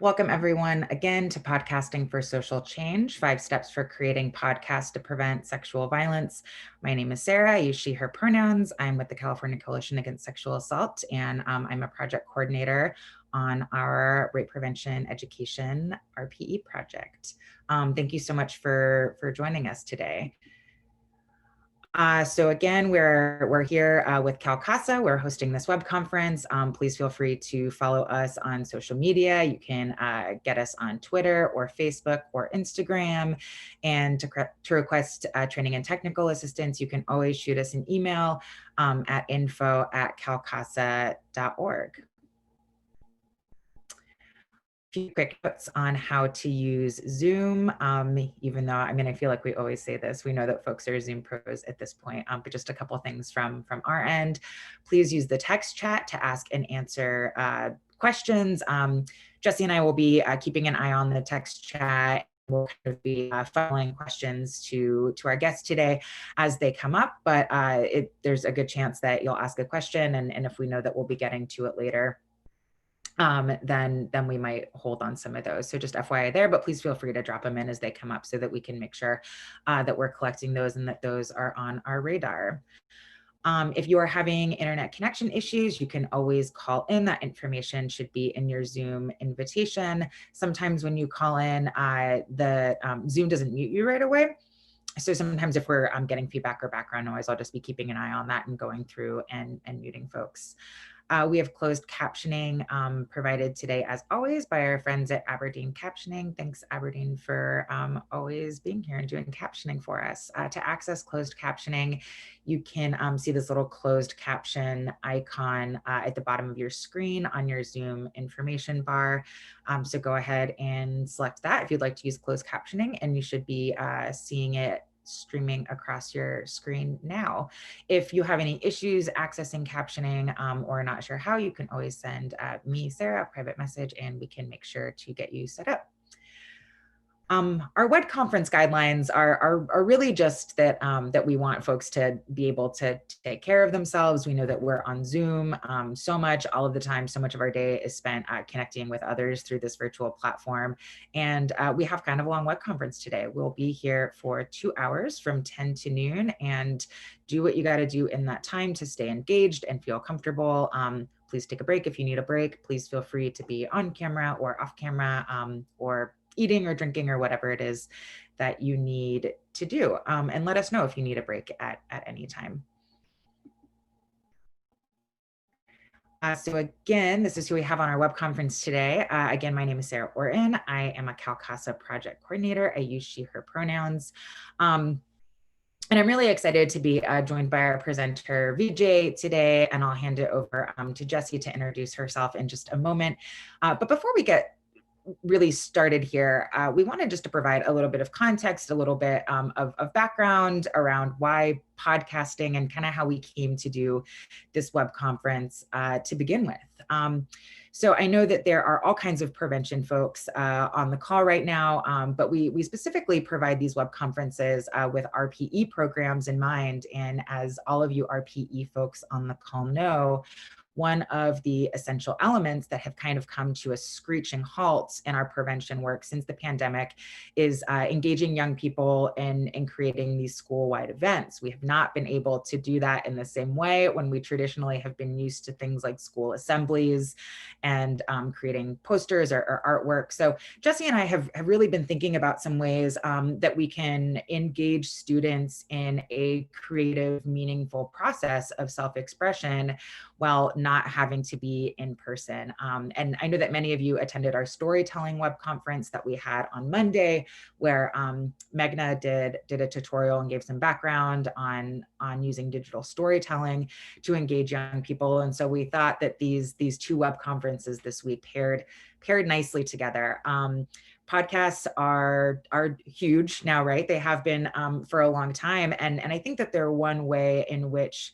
Welcome everyone again to Podcasting for Social Change, 5 Steps for Creating Podcasts to Prevent Sexual Violence. My name is Sarah, I use she, her pronouns. I'm with the California Coalition Against Sexual Assault, and I'm a project coordinator on our Rape Prevention Education RPE project. Thank you so much for joining us today. So again, we're here with CalCASA. We're hosting this web conference. Please feel free to follow us on social media. You can get us on Twitter or Facebook or Instagram. And to request training and technical assistance, you can always shoot us an email at info@calcasa.org. Few quick notes on how to use Zoom, even though, I feel like we always say this, we know that folks are Zoom pros at this point, but just a couple of things from our end. Please use the text chat to ask and answer questions. Jesse and I will be keeping an eye on the text chat. We'll kind of be funneling questions to our guests today as they come up, but there's a good chance that you'll ask a question, and if we know that we'll be getting to it later, then we might hold on some of those. So just FYI there, but please feel free to drop them in as they come up so that we can make sure that we're collecting those and that those are on our radar. If you are having internet connection issues, you can always call in. That information should be in your Zoom invitation. Sometimes when you call in, the Zoom doesn't mute you right away. So sometimes if we're getting feedback or background noise, I'll just be keeping an eye on that and going through and muting folks. We have closed captioning provided today, as always, by our friends at Aberdeen Captioning. Thanks, Aberdeen, for always being here and doing captioning for us. To access closed captioning, you can see this little closed caption icon at the bottom of your screen on your Zoom information bar. So go ahead and select that if you'd like to use closed captioning, and you should be seeing it streaming across your screen now. If you have any issues accessing captioning or not sure how, you can always send me, Sarah, a private message, and we can make sure to get you set up. Our web conference guidelines are really just that that we want folks to be able to take care of themselves. We know that we're on Zoom so much, all of the time. So much of our day is spent connecting with others through this virtual platform. And we have kind of a long web conference today. We'll be here for 2 hours from 10 to noon, and do what you got to do in that time to stay engaged and feel comfortable. Please take a break if you need a break. Please feel free to be on camera or off camera or eating or drinking or whatever it is that you need to do. And let us know if you need a break at any time. So again, this is who we have on our web conference today. Again, my name is Sarah Orton. I am a CalCASA project coordinator. I use she, her pronouns. And I'm really excited to be joined by our presenter, Vijay, today, and I'll hand it over to Jessie to introduce herself in just a moment. But before we get really started here, we wanted just to provide a little bit of context, a little bit of background around why podcasting and kind of how we came to do this web conference to begin with. So I know that there are all kinds of prevention folks on the call right now, but we specifically provide these web conferences with RPE programs in mind. And as all of you RPE folks on the call know, one of the essential elements that have kind of come to a screeching halt in our prevention work since the pandemic is engaging young people in creating these school-wide events. We have not been able to do that in the same way when we traditionally have been used to things like school assemblies and creating posters or artwork. So Jesse and I have really been thinking about some ways that we can engage students in a creative, meaningful process of self-expression while not having to be in person. And I know that many of you attended our storytelling web conference that we had on Monday, where Meghna did a tutorial and gave some background on using digital storytelling to engage young people. And so we thought that these 2 web conferences this week paired nicely together. Podcasts are huge now, right? They have been for a long time. And I think that they're one way in which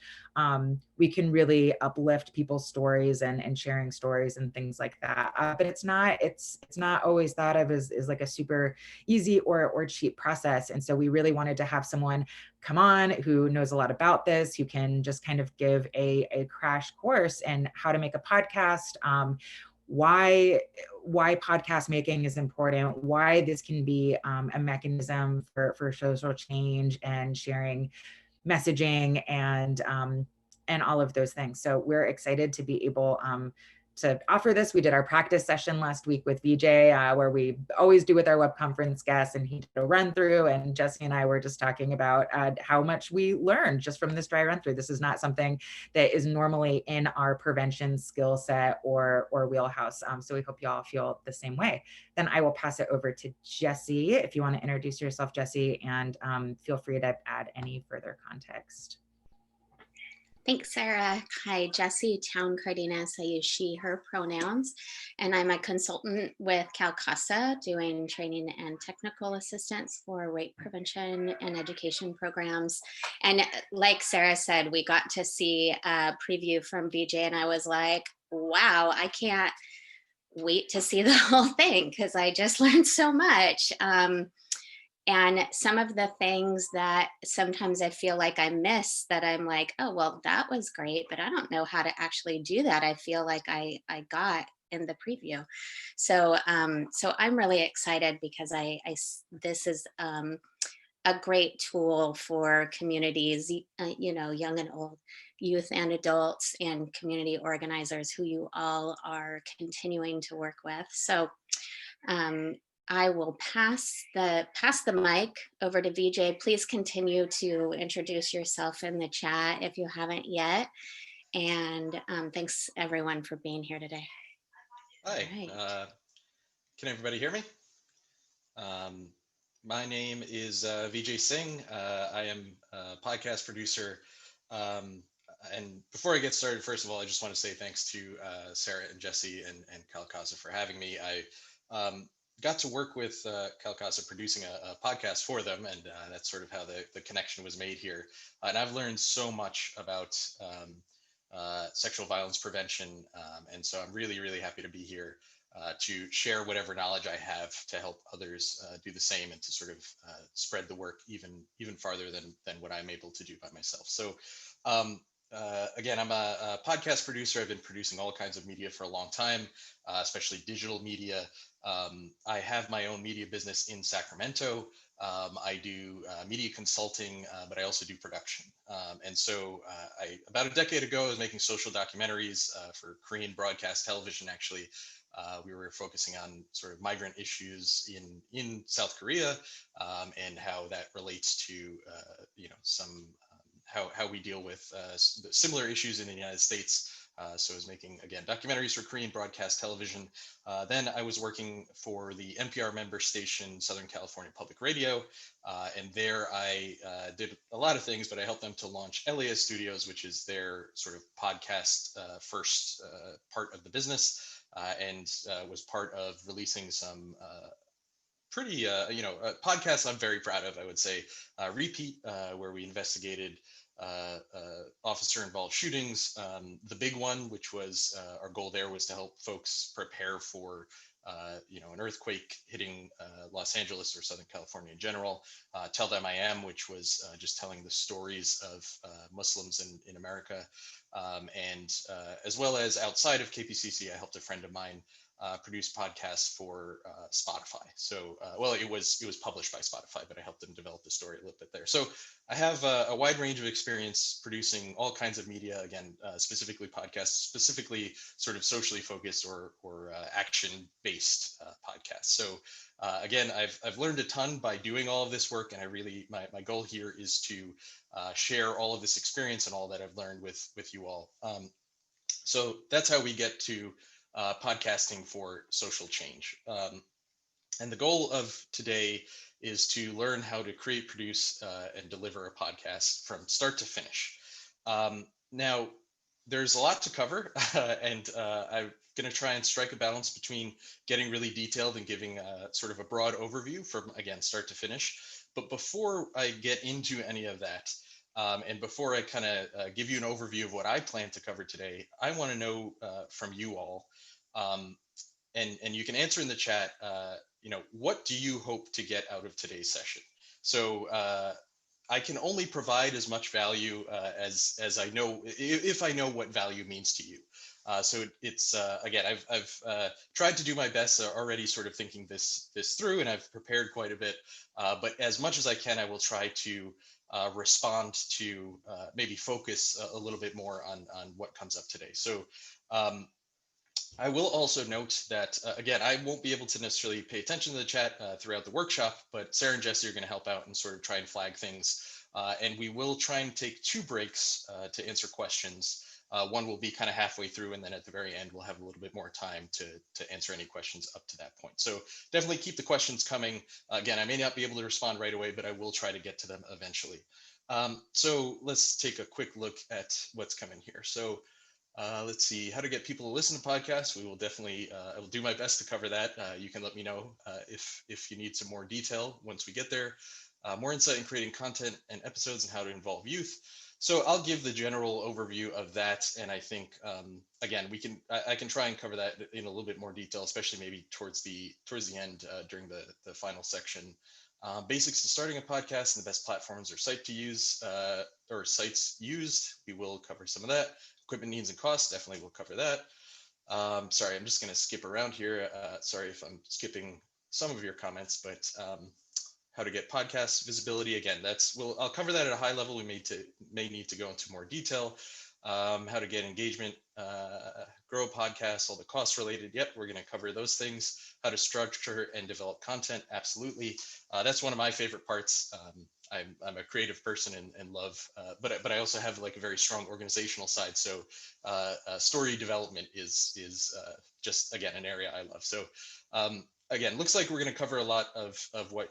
we can really uplift people's stories and sharing stories and things like that. But it's not always thought of as like a super easy or cheap process. And so we really wanted to have someone come on who knows a lot about this, who can just kind of give a crash course in how to make a podcast, why why podcast making is important, why this can be a mechanism for social change and sharing messaging and all of those things. So we're excited to be able to offer this. We did our practice session last week with VJ, where we always do with our web conference guests, and he did a run through, and Jesse and I were just talking about how much we learned just from this dry run through. This is not something that is normally in our prevention skill set or wheelhouse. So we hope you all feel the same way. Then I will pass it over to Jesse, if you want to introduce yourself, Jesse, and feel free to add any further context. Thanks, Sarah. Hi, Jessie Town Cardenas. I use she, her pronouns, and I'm a consultant with CalCASA doing training and technical assistance for rape prevention and education programs. And like Sarah said, we got to see a preview from VJ, and I was like, wow, I can't wait to see the whole thing because I just learned so much. And some of the things that sometimes I feel like I miss that I'm like, oh, well, that was great, but I don't know how to actually do that. I feel like I got in the preview. So so I'm really excited because this is a great tool for communities, you know, young and old, youth and adults, and community organizers who you all are continuing to work with. So I will pass the mic over to VJ. Please continue to introduce yourself in the chat if you haven't yet. And thanks everyone for being here today. Hi, right. Can everybody hear me? My name is Vijay Singh. I am a podcast producer. And before I get started, first of all, I just want to say thanks to Sarah and Jesse and CalCASA for having me. I got to work with CalCASA producing a podcast for them, and that's sort of how the connection was made here. And I've learned so much about sexual violence prevention, and so I'm really, really happy to be here to share whatever knowledge I have to help others do the same, and to sort of spread the work even farther than what I'm able to do by myself. So again, I'm a podcast producer. I've been producing all kinds of media for a long time, especially digital media. I have my own media business in Sacramento. I do media consulting, but I also do production. And so about a decade ago, I was making social documentaries for Korean broadcast television, actually. We were focusing on sort of migrant issues in South Korea, and how that relates to, you know, some how we deal with similar issues in the United States. So I was making, again, documentaries for Korean broadcast television. Then I was working for the NPR member station, Southern California Public Radio. And there I did a lot of things, but I helped them to launch LAS Studios, which is their sort of podcast first part of the business, and was part of releasing some pretty, you know, podcasts I'm very proud of, I would say. Repeat, where we investigated officer involved shootings. The big one, which was our goal there, was to help folks prepare for you know, an earthquake hitting Los Angeles or Southern California in general. Tell Them I Am, which was just telling the stories of Muslims in America. And as well as outside of KPCC, I helped a friend of mine produce podcasts for Spotify. So, well, it was published by Spotify, but I helped them develop the story a little bit there. So I have a wide range of experience producing all kinds of media, again, specifically podcasts, specifically sort of socially focused or action-based podcasts. So again, I've learned a ton by doing all of this work, and I really, my goal here is to share all of this experience and all that I've learned with you all. So that's how we get to podcasting for social change. And the goal of today is to learn how to create, produce, and deliver a podcast from start to finish. Now, there's a lot to cover, and I'm going to try and strike a balance between getting really detailed and giving sort of a broad overview from, again, start to finish. But before I get into any of that, and before I kind of give you an overview of what I plan to cover today, I want to know from you all, and you can answer in the chat, you know, what do you hope to get out of today's session? So I can only provide as much value as I know, if I know what value means to you. So it's again, I've tried to do my best, already sort of thinking this through, and I've prepared quite a bit. But as much as I can, I will try to respond to maybe focus a little bit more on what comes up today. So um, I will also note that, again, I won't be able to necessarily pay attention to the chat throughout the workshop, but Sarah and Jesse are going to help out and sort of try and flag things. And we will try and take 2 breaks to answer questions. One will be kind of halfway through, and then at the very end, we'll have a little bit more time to answer any questions up to that point. So definitely keep the questions coming. Again, I may not be able to respond right away, but I will try to get to them eventually. So let's take a quick look at what's coming here. So let's see how to get people to listen to podcasts. We will definitely, I will do my best to cover that. You can let me know if you need some more detail once we get there. More insight in creating content and episodes and how to involve youth. So I'll give the general overview of that. And I think, again, I can try and cover that in a little bit more detail, especially maybe towards the end during the final section. Basics to starting a podcast and the best platforms or site to use or sites used. We will cover some of that. Equipment needs and costs, definitely we'll cover that. Sorry, I'm just going to skip around here. Sorry if I'm skipping some of your comments, but how to get podcast visibility. Again, I'll cover that at a high level. We may need to go into more detail. How to get engagement, grow a podcast, all the costs related. Yep, we're going to cover those things. How to structure and develop content. Absolutely. That's one of my favorite parts. I'm a creative person and love, but I also have like a very strong organizational side. So story development is just, again, an area I love. So again, looks like we're going to cover a lot of what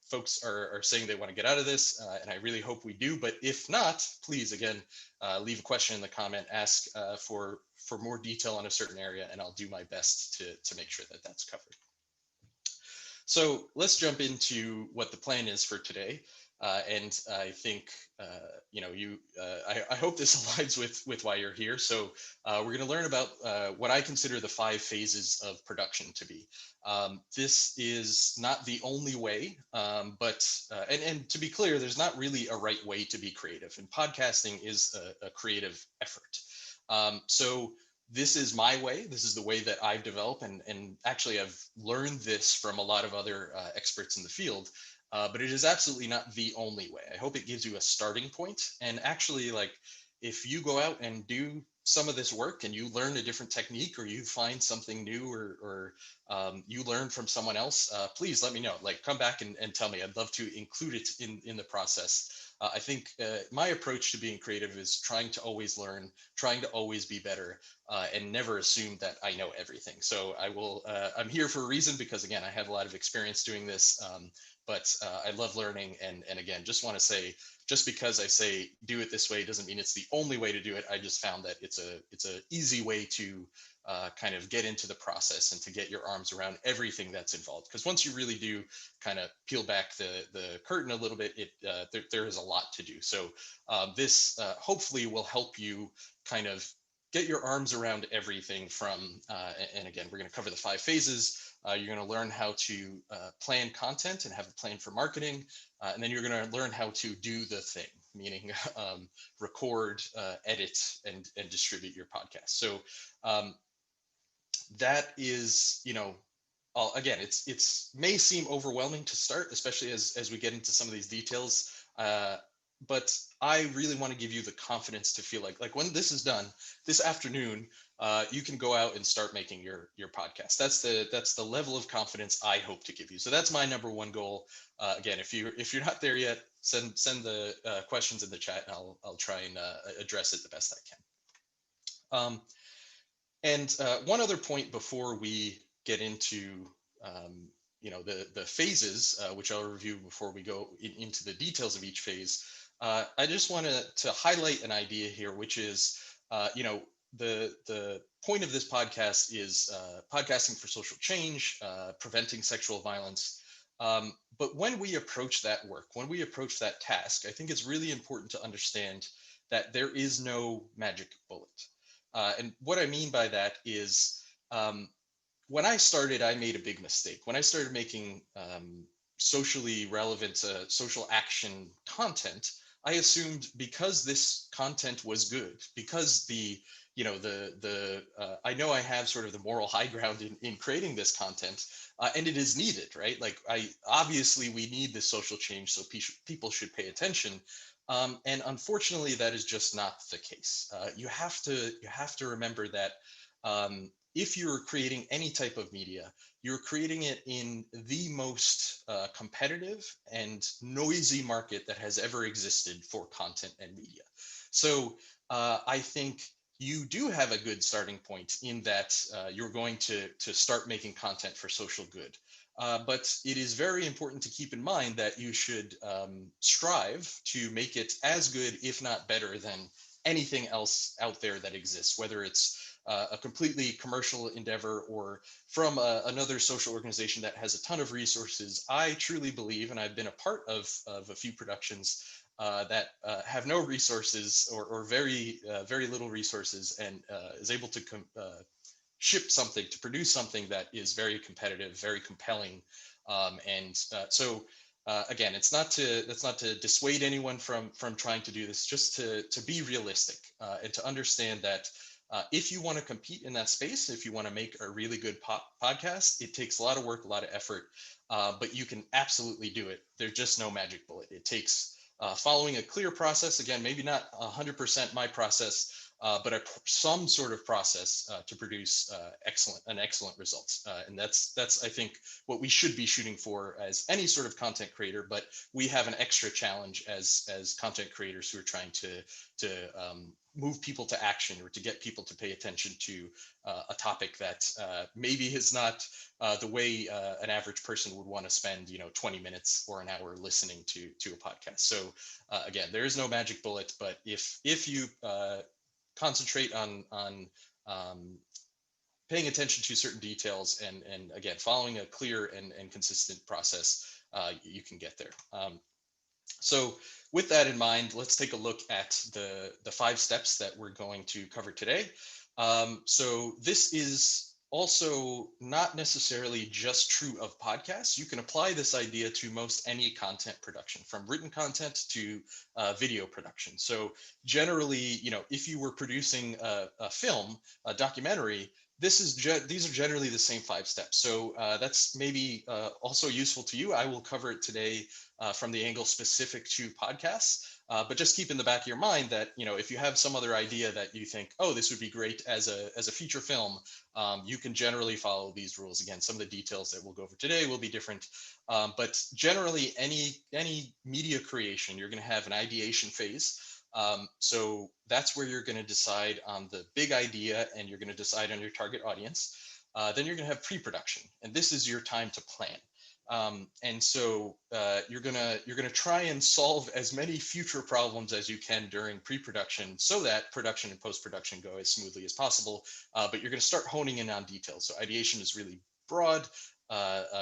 folks are saying they want to get out of this, and I really hope we do. But if not, please, again, leave a question in the comment, ask for more detail on a certain area, and I'll do my best to make sure that that's covered. So let's jump into what the plan is for today. And I think, I hope this aligns with why you're here. So we're going to learn about what I consider the 5 phases of production to be. This is not the only way, but and to be clear, there's not really a right way to be creative, and podcasting is a creative effort. So this is my way. This is the way that I've developed, and actually I've learned this from a lot of other experts in the field. But it is absolutely not the only way. I hope it gives you a starting point. And actually, like, if you go out and do some of this work and you learn a different technique, or you find something new, or you learn from someone else, please let me know. Like, come back and tell me. I'd love to include it in the process. I think my approach to being creative is trying to always learn, trying to always be better, and never assume that I know everything. So I'm here for a reason, because again, I have a lot of experience doing this. But I love learning, and again, just want to say, just because I say do it this way doesn't mean it's the only way to do it. I just found that it's a easy way to kind of get into the process and to get your arms around everything that's involved. Because once you really do kind of peel back the curtain a little bit, there is a lot to do. So this hopefully will help you kind of get your arms around everything from, and again, we're going to cover the 5 phases. You're going to learn how to plan content and have a plan for marketing. And then you're going to learn how to do the thing, meaning record, edit, and distribute your podcast. So that is, again, it's may seem overwhelming to start, especially as we get into some of these details. But I really want to give you the confidence to feel like when this is done this afternoon, you can go out and start making your podcast. That's the level of confidence I hope to give you. So that's my number one goal. Again, if you're not there yet, send the questions in the chat, and I'll try and address it the best I can. And one other point before we get into the phases, which I'll review before we go into the details of each phase. I just want to highlight an idea here, which is, the point of this podcast is podcasting for social change, preventing sexual violence. But when we approach that work, when we approach that task, I think it's really important to understand that there is no magic bullet. And what I mean by that is, when I started, I made a big mistake. When I started making socially relevant social action content, I assumed because this content was good, because I know I have sort of the moral high ground in creating this content, and it is needed, right? Like obviously we need this social change, so people should pay attention. And unfortunately, that is just not the case. You have to remember that if you're creating any type of media, you're creating it in the most competitive and noisy market that has ever existed for content and media. So I think you do have a good starting point in that you're going to start making content for social good. But it is very important to keep in mind that you should strive to make it as good, if not better, than anything else out there that exists, whether it's a completely commercial endeavor or from another social organization that has a ton of resources. I truly believe, and I've been a part of a few productions that have no resources or very little resources, and is able to ship something, to produce something that is very competitive, very compelling. Again, that's not to dissuade anyone from trying to do this, just to be realistic and to understand that if you want to compete in that space, if you want to make a really good podcast, it takes a lot of work, a lot of effort, but you can absolutely do it. There's just no magic bullet. It takes following a clear process. Again, maybe not 100% my process, but some sort of process to produce an excellent result. And that's I think what we should be shooting for as any sort of content creator. But we have an extra challenge as content creators who are trying to move people to action, or to get people to pay attention to a topic that maybe is not the way an average person would want to spend 20 minutes or an hour listening to a podcast. So again, there is no magic bullet, but if you concentrate on paying attention to certain details, and again following a clear and consistent process, you can get there. So with that in mind, let's take a look at the 5 steps that we're going to cover today. So this is also not necessarily just true of podcasts. You can apply this idea to most any content production, from written content to video production. So generally, if you were producing a film, a documentary, these are generally the same 5 steps. So that's maybe also useful to you. I will cover it today from the angle specific to podcasts. But just keep in the back of your mind that if you have some other idea that you think, oh, this would be great as a feature film, you can generally follow these rules. Again, some of the details that we'll go over today will be different, but generally any media creation, you're going to have an ideation phase. So that's where you're going to decide on the big idea, and you're going to decide on your target audience. Then you're going to have pre-production, and this is your time to plan. And so you're gonna try and solve as many future problems as you can during pre-production, so that production and post-production go as smoothly as possible. But you're gonna start honing in on details. So ideation is really broad.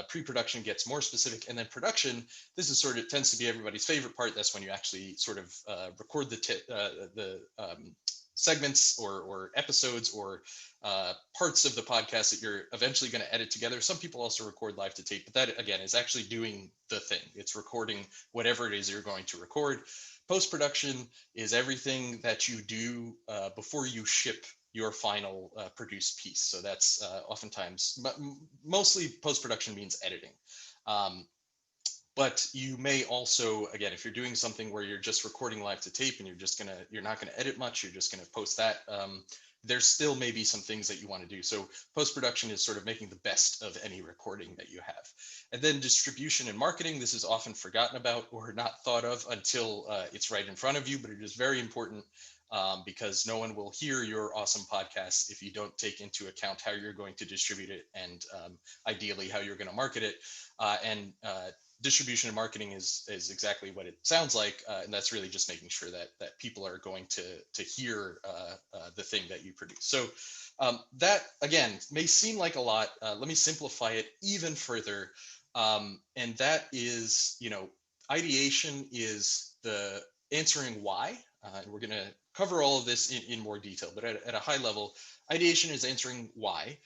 Pre-production gets more specific, and then production. This is sort of tends to be everybody's favorite part. That's when you actually sort of record the segments or episodes or parts of the podcast that you're eventually going to edit together. Some people also record live to tape, but that again is actually doing the thing. It's recording whatever it is you're going to record. Post-production is everything that you do before you ship your final produced piece. So that's oftentimes, mostly post-production means editing. But you may also, again, if you're doing something where you're just recording live to tape and you're not gonna edit much, you're just gonna post that, there's still maybe some things that you want to do. So post-production is sort of making the best of any recording that you have. And then distribution and marketing, this is often forgotten about or not thought of until it's right in front of you, but it is very important because no one will hear your awesome podcast if you don't take into account how you're going to distribute it, and ideally how you're going to market it. And distribution and marketing is exactly what it sounds like, and that's really just making sure that people are going to hear the thing that you produce. So that again may seem like a lot. Let me simplify it even further, and that is, ideation is the answering why, and we're going to cover all of this in more detail. But at a high level, ideation is answering why.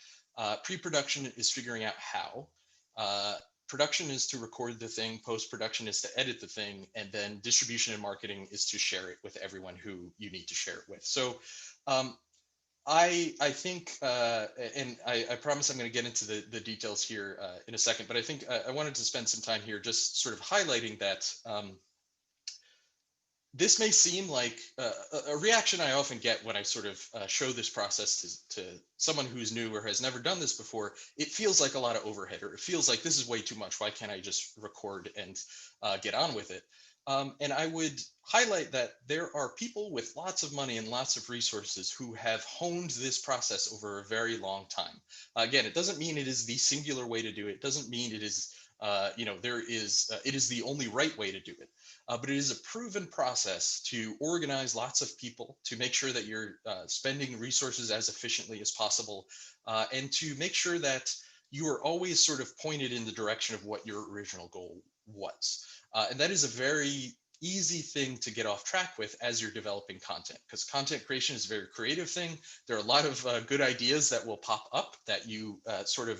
Pre-production is figuring out how. production is to record the thing, post-production is to edit the thing, and then distribution and marketing is to share it with everyone who you need to share it with. So I think, and I promise I'm going to get into the details here in a second, but I think I wanted to spend some time here just sort of highlighting that this may seem like a reaction I often get when I sort of show this process to someone who's new or has never done this before. It feels like a lot of overhead, or it feels like this is way too much. Why can't I just record and get on with it? And I would highlight that there are people with lots of money and lots of resources who have honed this process over a very long time. Again, it doesn't mean it is the singular way to do it. It doesn't mean it is, it is the only right way to do it. But it is a proven process to organize lots of people, to make sure that you're spending resources as efficiently as possible, and to make sure that you are always sort of pointed in the direction of what your original goal was. And that is a very easy thing to get off track with as you're developing content, because content creation is a very creative thing. There are a lot of good ideas that will pop up that you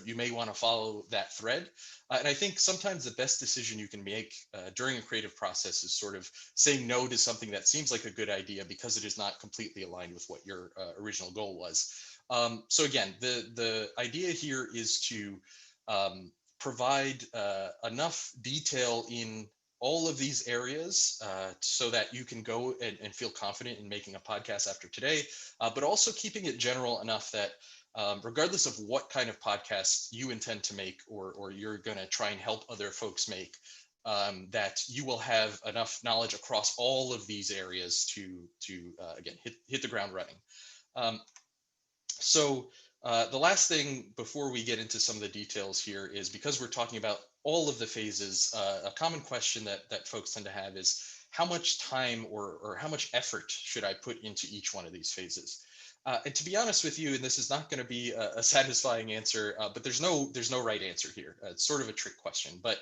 you may want to follow that thread. And I think sometimes the best decision you can make during a creative process is sort of saying no to something that seems like a good idea because it is not completely aligned with what your original goal was. So again, the idea here is to provide enough detail in all of these areas so that you can go and feel confident in making a podcast after today, but also keeping it general enough that regardless of what kind of podcast you intend to make or you're going to try and help other folks make, that you will have enough knowledge across all of these areas to again, hit the ground running. So the last thing before we get into some of the details here is, because we're talking about all of the phases, a common question that folks tend to have is, how much time or how much effort should I put into each one of these phases? And to be honest with you, and this is not going to be a satisfying answer, but there's no right answer here. It's sort of a trick question. But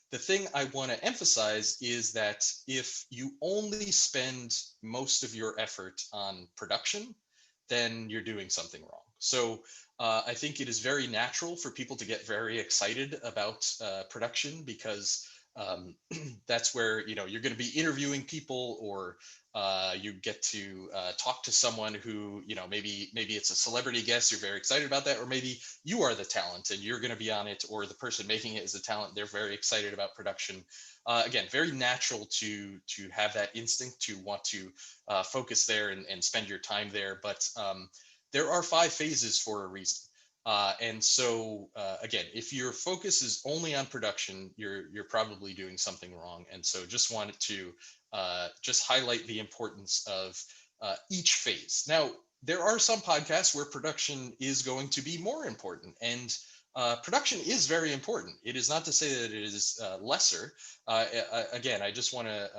the thing I want to emphasize is that if you only spend most of your effort on production, then you're doing something wrong. So I think it is very natural for people to get very excited about production, because that's where you're going to be interviewing people, or you get to talk to someone who maybe it's a celebrity guest. You're very excited about that, or maybe you are the talent and you're going to be on it, or the person making it is a talent. They're very excited about production. Again, very natural to have that instinct to want to focus there and spend your time there. But there are 5 phases for a reason. And so again, if your focus is only on production, you're probably doing something wrong. And so just wanted to just highlight the importance of each phase. Now, there are some podcasts where production is going to be more important, and production is very important. It is not to say that it is lesser. Again, I just want to,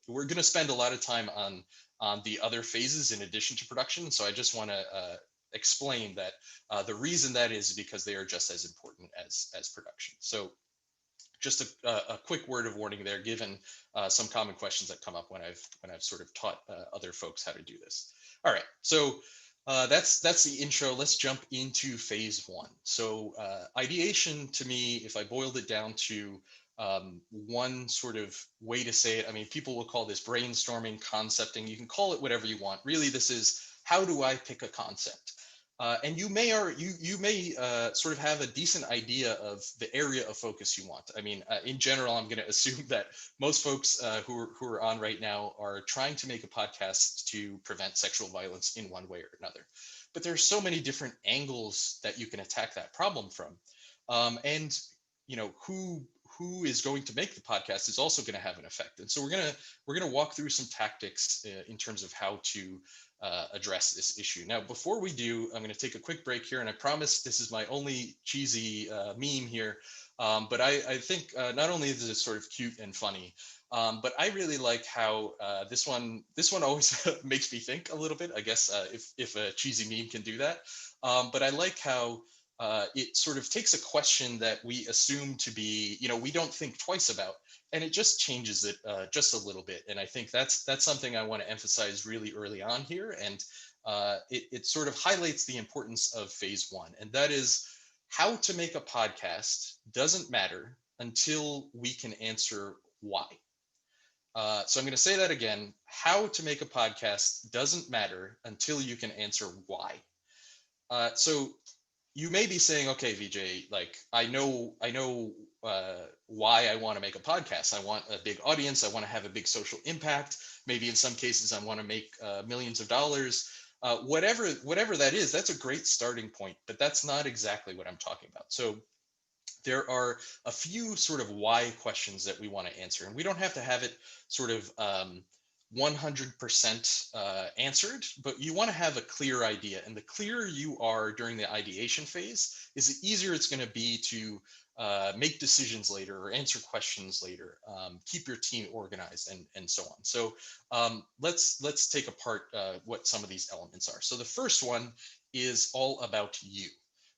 we're going to spend a lot of time on the other phases in addition to production. So I just want to explain that the reason that is because they are just as important as production. So just a quick word of warning there, given some common questions that come up when I've sort of taught other folks how to do this. All right, so that's the intro. Let's jump into phase 1. So ideation, to me, if I boiled it down to one sort of way to say it, I mean, people will call this brainstorming, concepting. You can call it whatever you want. Really, this is, how do I pick a concept? And you may sort of have a decent idea of the area of focus you want. I mean, in general, I'm going to assume that most folks who are on right now are trying to make a podcast to prevent sexual violence in one way or another. But there's so many different angles that you can attack that problem from. And who is going to make the podcast is also going to have an effect. And so we're gonna walk through some tactics in terms of how to address this issue. Now, before we do, I'm going to take a quick break here, and I promise this is my only cheesy meme here. But I think not only is it sort of cute and funny, but I really like how this one always makes me think a little bit. I guess if a cheesy meme can do that. But I like how it sort of takes a question that we assume to be, we don't think twice about, and it just changes it just a little bit. And I think that's something I want to emphasize really early on here. And it sort of highlights the importance of phase 1. And that is, how to make a podcast doesn't matter until we can answer why. So I'm going to say that again. How to make a podcast doesn't matter until you can answer why. So you may be saying, okay, VJ, like I know why I want to make a podcast. I want a big audience. I want to have a big social impact. Maybe in some cases, I want to make millions of dollars. Whatever that is, that's a great starting point. But that's not exactly what I'm talking about. So there are a few sort of why questions that we want to answer, and we don't have to have it sort of 100% answered, but you want to have a clear idea. And the clearer you are during the ideation phase, is the easier it's going to be to make decisions later or answer questions later, keep your team organized, and so on. So let's take apart what some of these elements are. So the first one is all about you.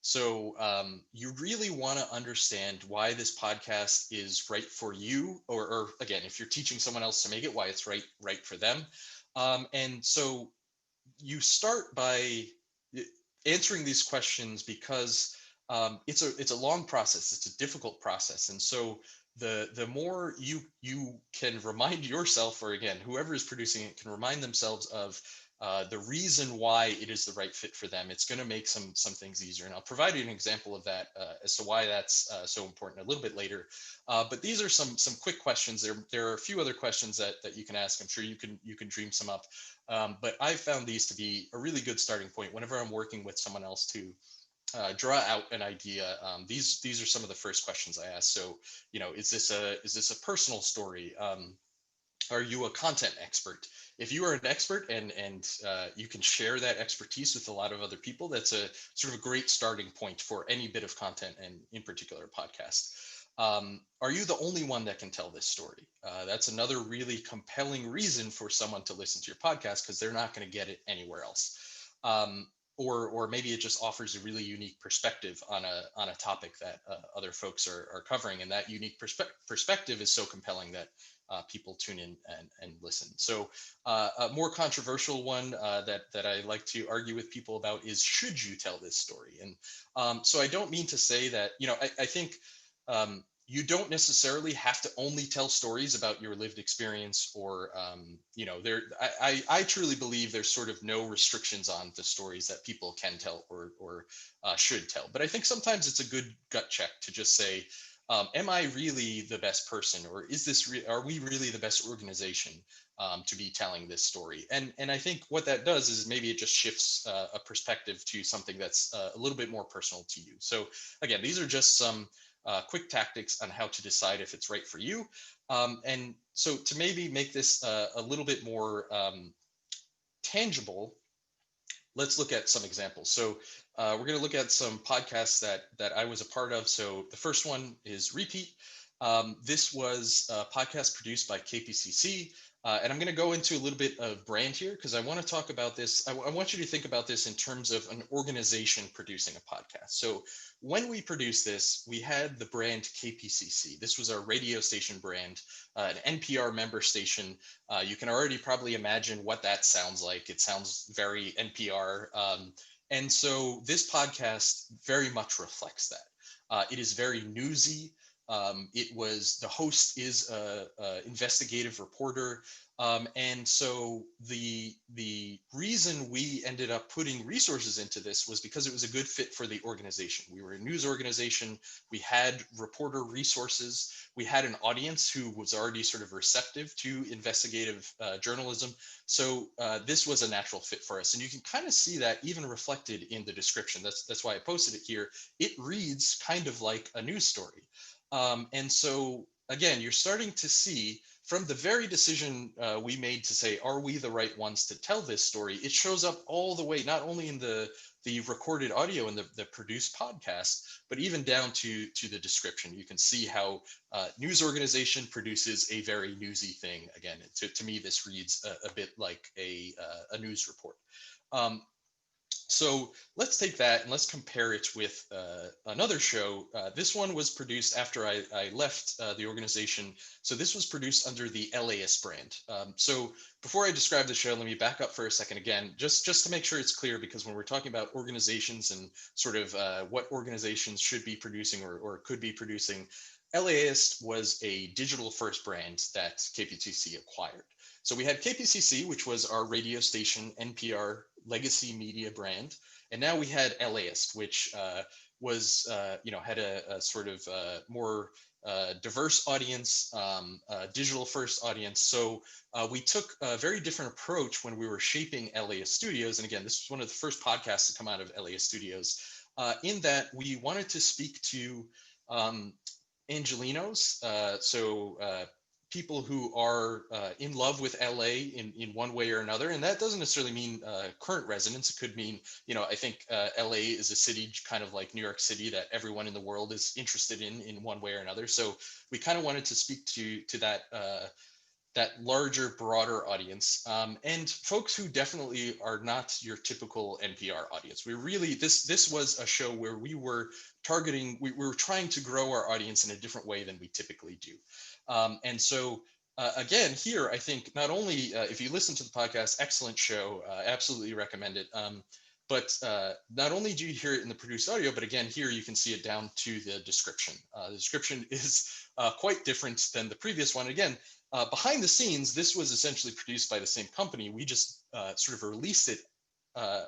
So you really want to understand why this podcast is right for you, or again, if you're teaching someone else to make it, why it's right for them. And so you start by answering these questions because it's a long process. It's a difficult process, and so the more you can remind yourself, or again, whoever is producing it can remind themselves of the reason why it is the right fit for them, it's going to make some things easier. And I'll provide you an example of that as to why that's so important a little bit later. But these are some quick questions. There are a few other questions that you can ask. I'm sure you can dream some up. But I found these to be a really good starting point whenever I'm working with someone else to draw out an idea. These are some of the first questions I ask. So, is this a personal story? Are you a content expert? If you are an expert and you can share that expertise with a lot of other people, that's a sort of a great starting point for any bit of content, and in particular a podcast. Are you the only one that can tell this story? That's another really compelling reason for someone to listen to your podcast, because they're not going to get it anywhere else. Or maybe it just offers a really unique perspective on a topic that other folks are covering, and that unique perspective is so compelling that people tune in and listen. So a more controversial one that I like to argue with people about is, should you tell this story? And so I don't mean to say that, I think you don't necessarily have to only tell stories about your lived experience, or I truly believe there's sort of no restrictions on the stories that people can tell or should tell. But I think sometimes it's a good gut check to just say, am I really the best person, or are we really the best organization to be telling this story? And I think what that does is maybe it just shifts a perspective to something that's a little bit more personal to you. So again, these are just some quick tactics on how to decide if it's right for you. And so to maybe make this a little bit more tangible, let's look at some examples. So we're going to look at some podcasts that I was a part of. So the first one is Repeat. This was a podcast produced by KPCC. And I'm going to go into a little bit of brand here, because I want to talk about this. I want you to think about this in terms of an organization producing a podcast. So when we produced this, we had the brand KPCC. This was our radio station brand, an NPR member station. You can already probably imagine what that sounds like. It sounds very NPR. And so this podcast very much reflects that. It is very newsy. The host is a investigative reporter. And so the reason we ended up putting resources into this was because it was a good fit for the organization. We were a news organization. We had reporter resources. We had an audience who was already sort of receptive to investigative journalism. So this was a natural fit for us. And you can kind of see that even reflected in the description. That's why I posted it here. It reads kind of like a news story. And so, again, you're starting to see from the very decision we made to say, are we the right ones to tell this story? It shows up all the way, not only in the recorded audio and the produced podcast, but even down to the description. You can see how news organization produces a very newsy thing. Again, to me, this reads a bit like a news report. So let's take that and let's compare it with another show. This one was produced after I left the organization. So this was produced under the LAist brand. So before I describe the show, let me back up for a second again, just to make sure it's clear, because when we're talking about organizations and sort of what organizations should be producing or could be producing, LAist was a digital first brand that KPCC acquired. So we had KPCC, which was our radio station, NPR legacy media brand. And now we had LAist, which was, had a sort of more diverse audience, digital first audience. So we took a very different approach when we were shaping LAist Studios. And again, this was one of the first podcasts to come out of LAist Studios, in that we wanted to speak to Angelinos, people who are in love with LA in one way or another. And that doesn't necessarily mean current residents. It could mean, I think LA is a city kind of like New York City that everyone in the world is interested in one way or another. So we kind of wanted to speak to that larger, broader audience, and folks who definitely are not your typical NPR audience. We really, this was a show where we were targeting, we were trying to grow our audience in a different way than we typically do. And so again, here, I think not only, if you listen to the podcast, excellent show, absolutely recommend it. But not only do you hear it in the produced audio, but again, here you can see it down to the description. The description is quite different than the previous one. Again, behind the scenes, this was essentially produced by the same company. We just sort of released it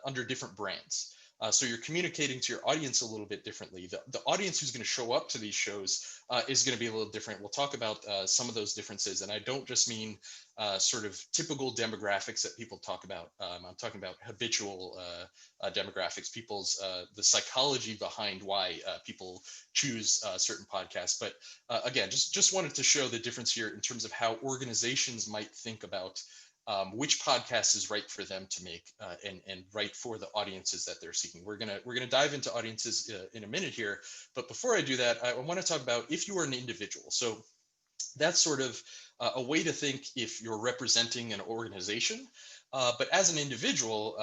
under different brands. So you're communicating to your audience a little bit differently. The audience who's going to show up to these shows is going to be a little different. We'll talk about some of those differences. And I don't just mean sort of typical demographics that people talk about. I'm talking about habitual demographics, the psychology behind why people choose certain podcasts. But again, just wanted to show the difference here in terms of how organizations might think about which podcast is right for them to make and right for the audiences that they're seeking. We're gonna dive into audiences in a minute here, but before I do that, I want to talk about if you are an individual. So that's sort of a way to think if you're representing an organization, but as an individual,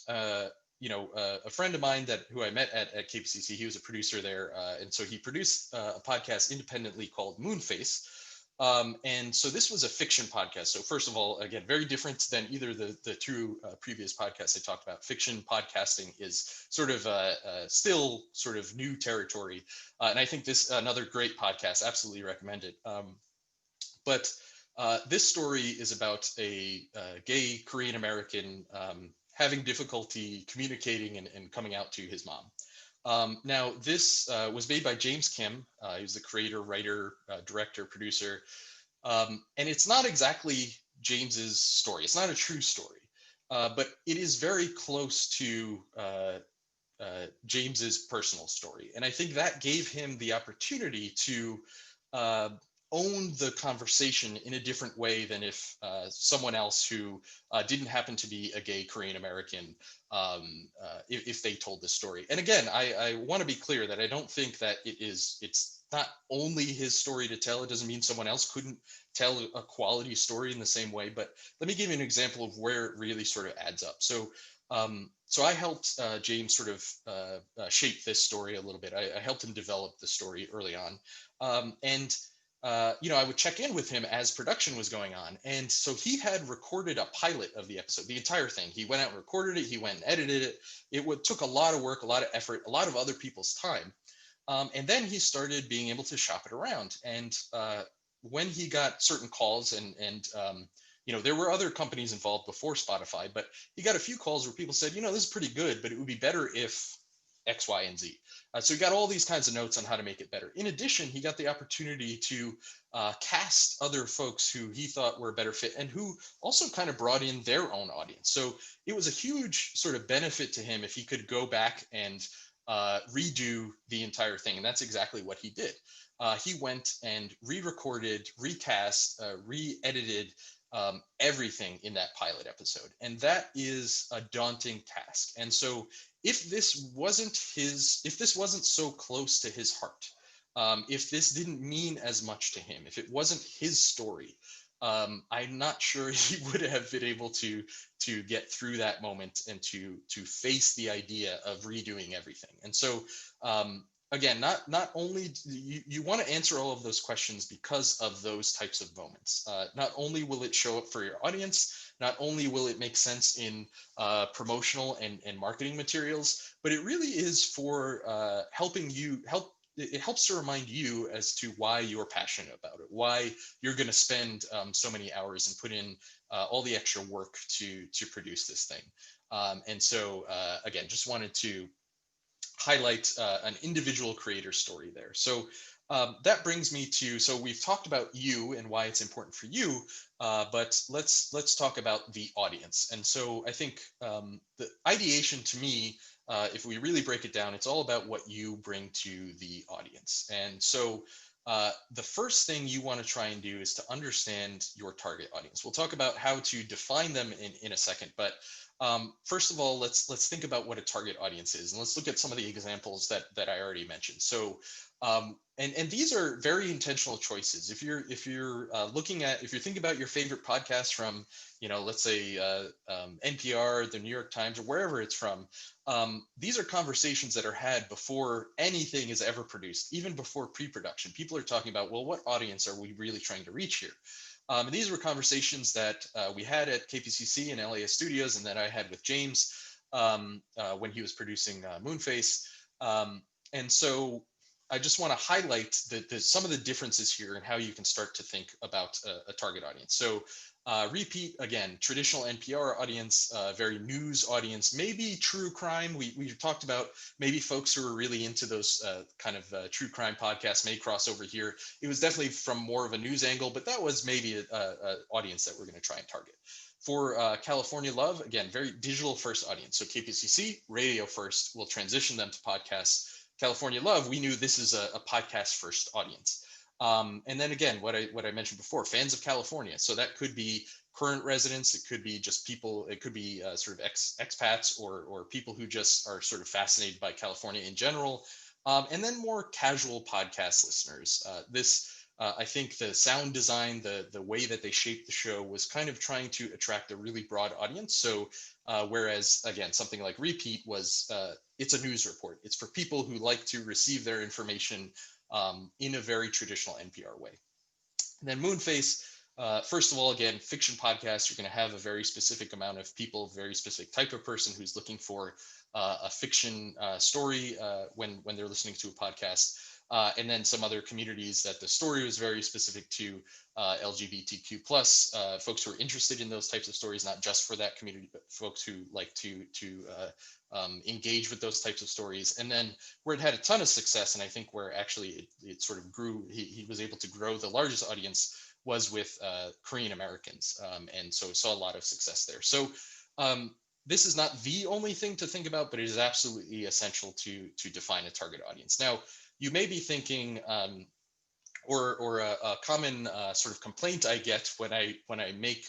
a friend of mine who I met at KPCC, he was a producer there, and so he produced a podcast independently called Moonface. And so this was a fiction podcast. So first of all, again, very different than either the two previous podcasts I talked about. Fiction podcasting is sort of still sort of new territory. And I think this another great podcast, absolutely recommend it. But this story is about a gay Korean American having difficulty communicating and coming out to his mom. Now, this was made by James Kim. He was the creator, writer, director, producer. And it's not exactly James's story. It's not a true story, but it is very close to James's personal story. And I think that gave him the opportunity to own the conversation in a different way than if someone else who didn't happen to be a gay Korean American, if they told this story. And again, I want to be clear that I don't think that it's not only his story to tell. It doesn't mean someone else couldn't tell a quality story in the same way, but let me give you an example of where it really sort of adds up. So I helped James sort of shape this story a little bit. I helped him develop the story early on. I would check in with him as production was going on. And so he had recorded a pilot of the episode, the entire thing. He went out and recorded it. He went and edited it. It took a lot of work, a lot of effort, a lot of other people's time. And then he started being able to shop it around. And when he got certain calls and there were other companies involved before Spotify, but he got a few calls where people said, this is pretty good, but it would be better if X, Y, and Z. So he got all these kinds of notes on how to make it better. In addition, he got the opportunity to cast other folks who he thought were a better fit and who also kind of brought in their own audience. So it was a huge sort of benefit to him if he could go back and redo the entire thing. And that's exactly what he did. He went and re-recorded, recast, re-edited everything in that pilot episode. And that is a daunting task. And so if this wasn't so close to his heart, if this didn't mean as much to him, if it wasn't his story, I'm not sure he would have been able to get through that moment and to face the idea of redoing everything. And so again, not only you want to answer all of those questions because of those types of moments. Not only will it show up for your audience, not only will it make sense in promotional and marketing materials, but it really is for helping you it helps to remind you as to why you're passionate about it, why you're going to spend so many hours and put in all the extra work to produce this thing. And so again, just wanted to highlight an individual creator story there. So that brings me to, so we've talked about you and why it's important for you, but let's talk about the audience. And so I think the ideation to me, if we really break it down, it's all about what you bring to the audience. And so the first thing you want to try and do is to understand your target audience. We'll talk about how to define them in a second, but first of all, let's think about what a target audience is, and let's look at some of the examples that I already mentioned. So, and these are very intentional choices. If you're if you're thinking about your favorite podcast from, let's say NPR, the New York Times, or wherever it's from, these are conversations that are had before anything is ever produced, even before pre-production. People are talking about, well, what audience are we really trying to reach here? And these were conversations that we had at KPCC and LAS Studios, and that I had with James when he was producing Moonface. And so I just want to highlight some of the differences here and how you can start to think about a target audience. So Repeat, again, traditional NPR audience, very news audience, maybe true crime. We've talked about maybe folks who are really into those kind of true crime podcasts may cross over here. It was definitely from more of a news angle, but that was maybe a audience that we're going to try and target. For California Love, again, very digital first audience. So KPCC, radio first, we'll transition them to podcasts. California Love, we knew this is a podcast first audience. And then again, what I mentioned before, fans of California. So that could be current residents, it could be just people, it could be sort of expats or people who just are sort of fascinated by California in general. And then more casual podcast listeners. I think the sound design, the way that they shaped the show was kind of trying to attract a really broad audience. So whereas, again, something like Repeat was, it's a news report. It's for people who like to receive their information in a very traditional NPR way. And then Moonface, first of all, again, fiction podcast, you're going to have a very specific amount of people, very specific type of person who's looking for a fiction story when they're listening to a podcast. And then some other communities that the story was very specific to, LGBTQ plus folks who are interested in those types of stories, not just for that community, but folks who like to engage with those types of stories. And then where it had a ton of success, and I think where actually it sort of grew, he was able to grow the largest audience, was with Korean Americans. And so saw a lot of success there. So this is not the only thing to think about, but it is absolutely essential to define a target audience. Now, you may be thinking, or a common sort of complaint I get when I make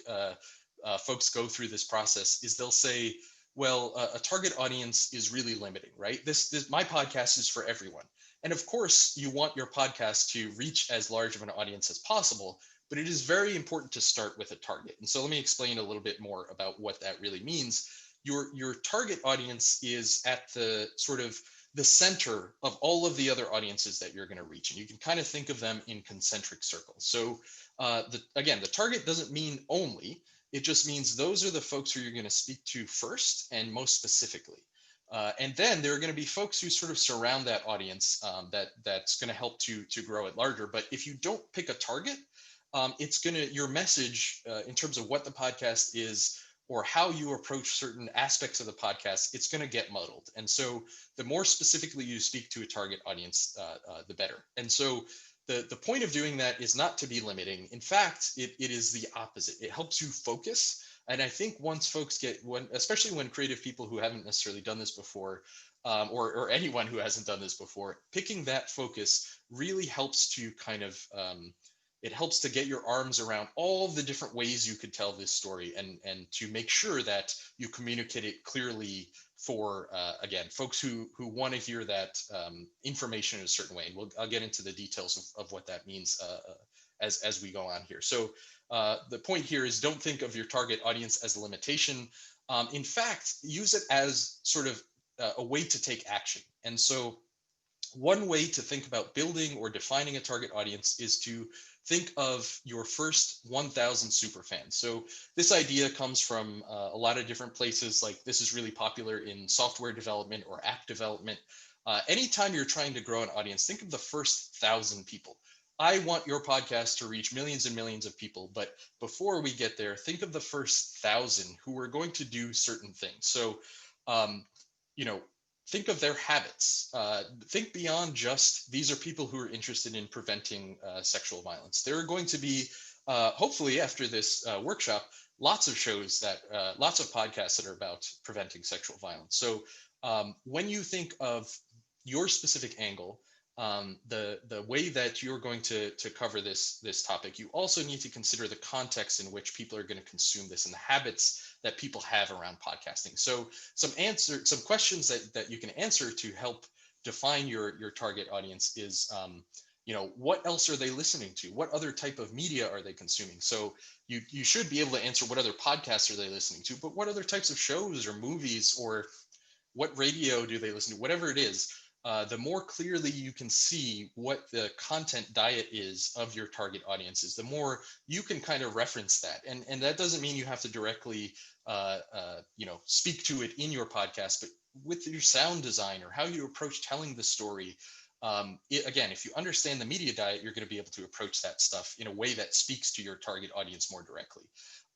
folks go through this process is they'll say, well, a target audience is really limiting, right? My podcast is for everyone. And of course, you want your podcast to reach as large of an audience as possible, but it is very important to start with a target. And so let me explain a little bit more about what that really means. Your target audience is at the sort of the center of all of the other audiences that you're going to reach. And you can kind of think of them in concentric circles. So again, the target doesn't mean only, it just means those are the folks who you're going to speak to first and most specifically. And then there are going to be folks who sort of surround that audience that's going to help to grow it larger. But if you don't pick a target, it's going to, your message in terms of what the podcast is, or how you approach certain aspects of the podcast, it's going to get muddled. And so the more specifically you speak to a target audience, the better. And so the point of doing that is not to be limiting. In fact, it is the opposite. It helps you focus. And I think once folks especially when creative people who haven't necessarily done this before, or anyone who hasn't done this before, picking that focus really helps to kind of, it helps to get your arms around all the different ways you could tell this story, and to make sure that you communicate it clearly for, again, folks who want to hear that information in a certain way. And I'll get into the details of what that means as we go on here. So the point here is, don't think of your target audience as a limitation. In fact, use it as sort of a way to take action. And so one way to think about building or defining a target audience is to think of your first 1,000 super fans. So this idea comes from a lot of different places. Like this is really popular in software development or app development. Anytime you're trying to grow an audience, think of the first 1,000 people. I want your podcast to reach millions and millions of people, but before we get there, think of the first 1,000 who are going to do certain things. So, um, you know, think of their habits. Think beyond just these are people who are interested in preventing sexual violence. There are going to be, hopefully, after this workshop, lots of shows that, lots of podcasts that are about preventing sexual violence. So when you think of your specific angle, the way that you're going to cover this topic, you also need to consider the context in which people are going to consume this and the habits that people have around podcasting. So some questions that you can answer to help define your target audience is, what else are they listening to? What other type of media are they consuming? So you should be able to answer what other podcasts are they listening to, but what other types of shows or movies or what radio do they listen to? Whatever it is, the more clearly you can see what the content diet is of your target audiences, the more you can kind of reference that. And that doesn't mean you have to directly, speak to it in your podcast, but with your sound design or how you approach telling the story. Again, if you understand the media diet, you're going to be able to approach that stuff in a way that speaks to your target audience more directly.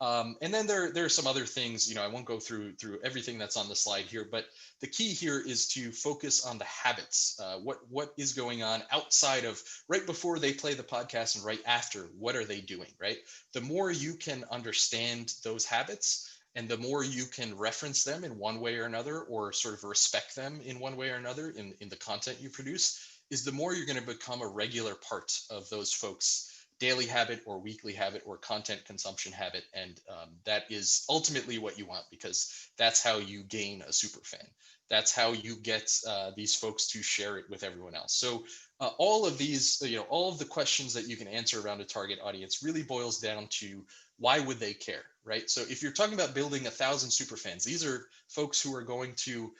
And then there are some other things, I won't go through everything that's on the slide here, but the key here is to focus on the habits. What is going on outside of right before they play the podcast and right after? What are they doing, right? The more you can understand those habits and the more you can reference them in one way or another, or sort of respect them in one way or another in the content you produce, is the more you're going to become a regular part of those folks' daily habit or weekly habit or content consumption habit. And that is ultimately what you want, because that's how you gain a super fan. That's how you get these folks to share it with everyone else. So all of these, all of the questions that you can answer around a target audience really boils down to why would they care, right? So if you're talking about building 1,000 super fans, these are folks who are going to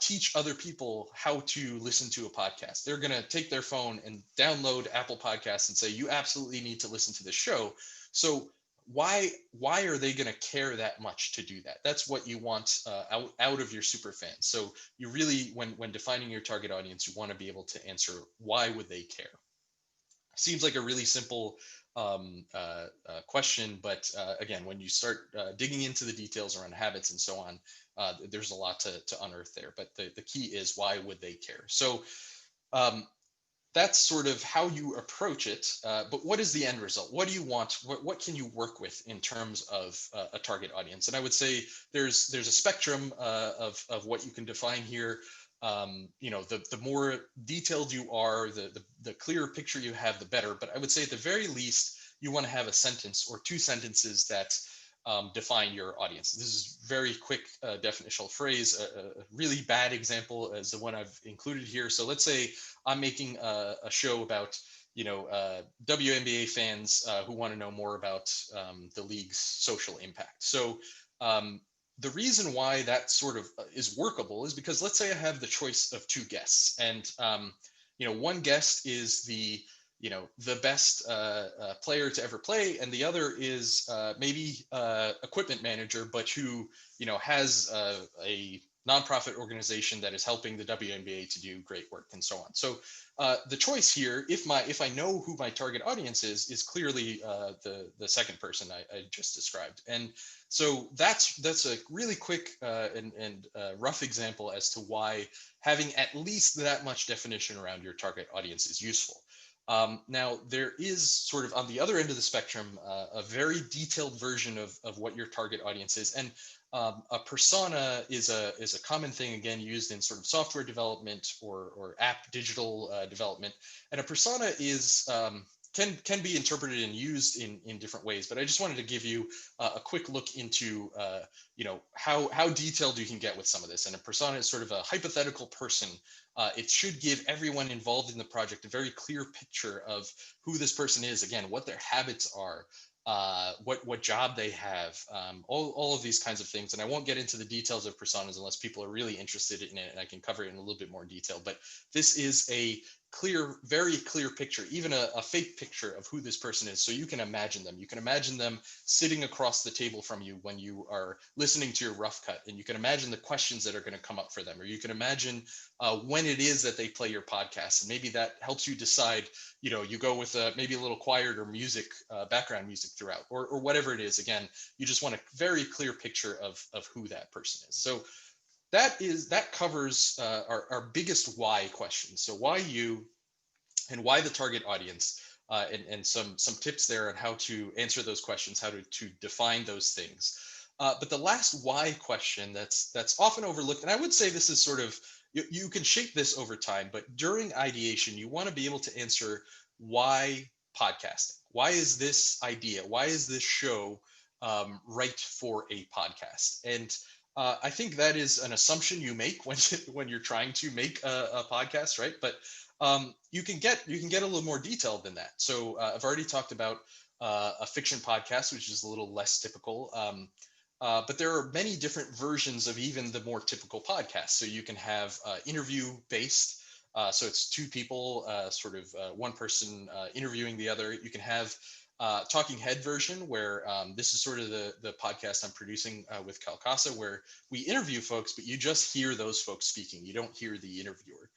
teach other people how to listen to a podcast. They're going to take their phone and download Apple Podcasts and say, you absolutely need to listen to this show. So why are they going to care that much to do that? That's what you want out of your super fans. So you really, when defining your target audience, you want to be able to answer why would they care. Seems like a really simple question, but again, when you start digging into the details around habits and so on, there's a lot to unearth there. But the key is why would they care? So that's sort of how you approach it. But what is the end result? What do you want? What can you work with in terms of a target audience? And I would say there's a spectrum of what you can define here. The more detailed you are, the clearer picture you have, the better. But I would say at the very least, you want to have a sentence or two sentences that define your audience. This is very quick definitional phrase. A really bad example is the one I've included here. So let's say I'm making a show about WNBA fans who want to know more about the league's social impact. So the reason why that sort of is workable is because let's say I have the choice of two guests, and one guest is the best player to ever play, and the other is maybe equipment manager, but who has a nonprofit organization that is helping the WNBA to do great work and so on. So the choice here, if I know who my target audience is clearly the second person I just described. And so that's a really quick and rough example as to why having at least that much definition around your target audience is useful. Now, there is sort of on the other end of the spectrum, a very detailed version of what your target audience is. And a persona is a common thing, again, used in sort of software development or app digital development. And a persona is can be interpreted and used in different ways. But I just wanted to give you a quick look into how detailed you can get with some of this. And a persona is sort of a hypothetical person. It should give everyone involved in the project a very clear picture of who this person is, again, what their habits are, what job they have, all of these kinds of things. And I won't get into the details of personas unless people are really interested in it, and I can cover it in a little bit more detail. But this is a clear, very clear picture, even a fake picture of who this person is. So you can imagine them. You can imagine them sitting across the table from you when you are listening to your rough cut, and you can imagine the questions that are going to come up for them, or you can imagine when it is that they play your podcast, and maybe that helps you decide. You go with maybe a little quiet or music, background music throughout, or whatever it is. Again, you just want a very clear picture of who that person is. So that covers our biggest why question. So why you, and why the target audience, and some tips there on how to answer those questions, how to define those things. But the last why question that's often overlooked, and I would say this is sort of, you can shape this over time, but during ideation, you want to be able to answer why podcasting. Why is this idea? Why is this show right for a podcast? And I think that is an assumption you make when you're trying to make a podcast, right? But you can get a little more detailed than that. So I've already talked about a fiction podcast, which is a little less typical. But there are many different versions of even the more typical podcasts. So you can have interview based. So it's two people, one person interviewing the other. You can have talking head version, where this is sort of the podcast I'm producing with Calcasa, where we interview folks, but you just hear those folks speaking. You don't hear the interviewer.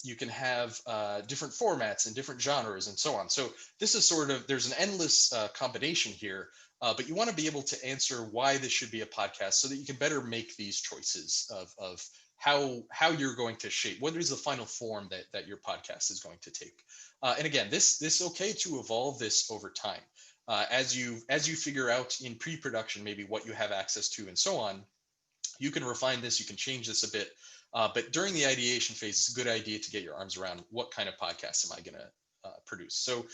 You can have different formats and different genres and so on. So this is there's an endless combination here, but you want to be able to answer why this should be a podcast so that you can better make these choices of how you're going to shape, what is the final form that your podcast is going to take. And again, this okay to evolve this over time. As you figure out in pre-production, maybe what you have access to and so on, you can refine this, you can change this a bit. But during the ideation phase, it's a good idea to get your arms around what kind of podcast am I going to produce. So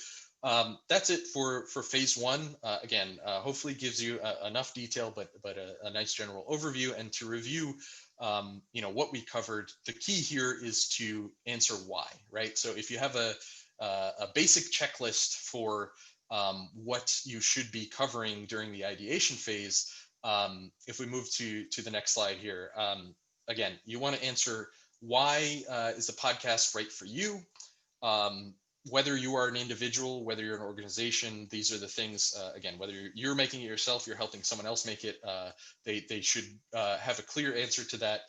that's it for phase one. Again, hopefully gives you enough detail, but a nice general overview. And to review, what we covered, the key here is to answer why, right? So if you have a basic checklist for what you should be covering during the ideation phase, if we move to the next slide here, again, you want to answer why is the podcast right for you? Whether you are an individual, whether you're an organization, these are the things, again, whether you're making it yourself, you're helping someone else make it, they should have a clear answer to that.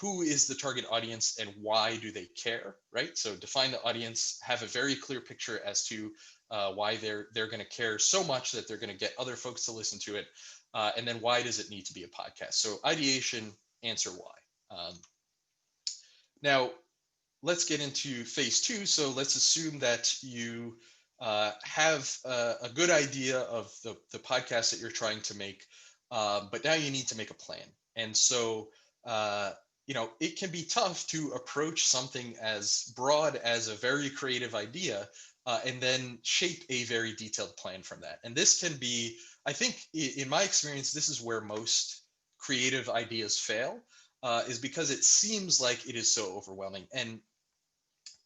Who is the target audience and why do they care, right? So define the audience, have a very clear picture as to why they're going to care so much that they're going to get other folks to listen to it. And then why does it need to be a podcast? So ideation, answer why. Now, let's get into phase two. So let's assume that you have a good idea of the podcast that you're trying to make, but now you need to make a plan. And so, it can be tough to approach something as broad as a very creative idea and then shape a very detailed plan from that. And this can be, I think, in my experience, this is where most creative ideas fail, is because it seems like it is so overwhelming. And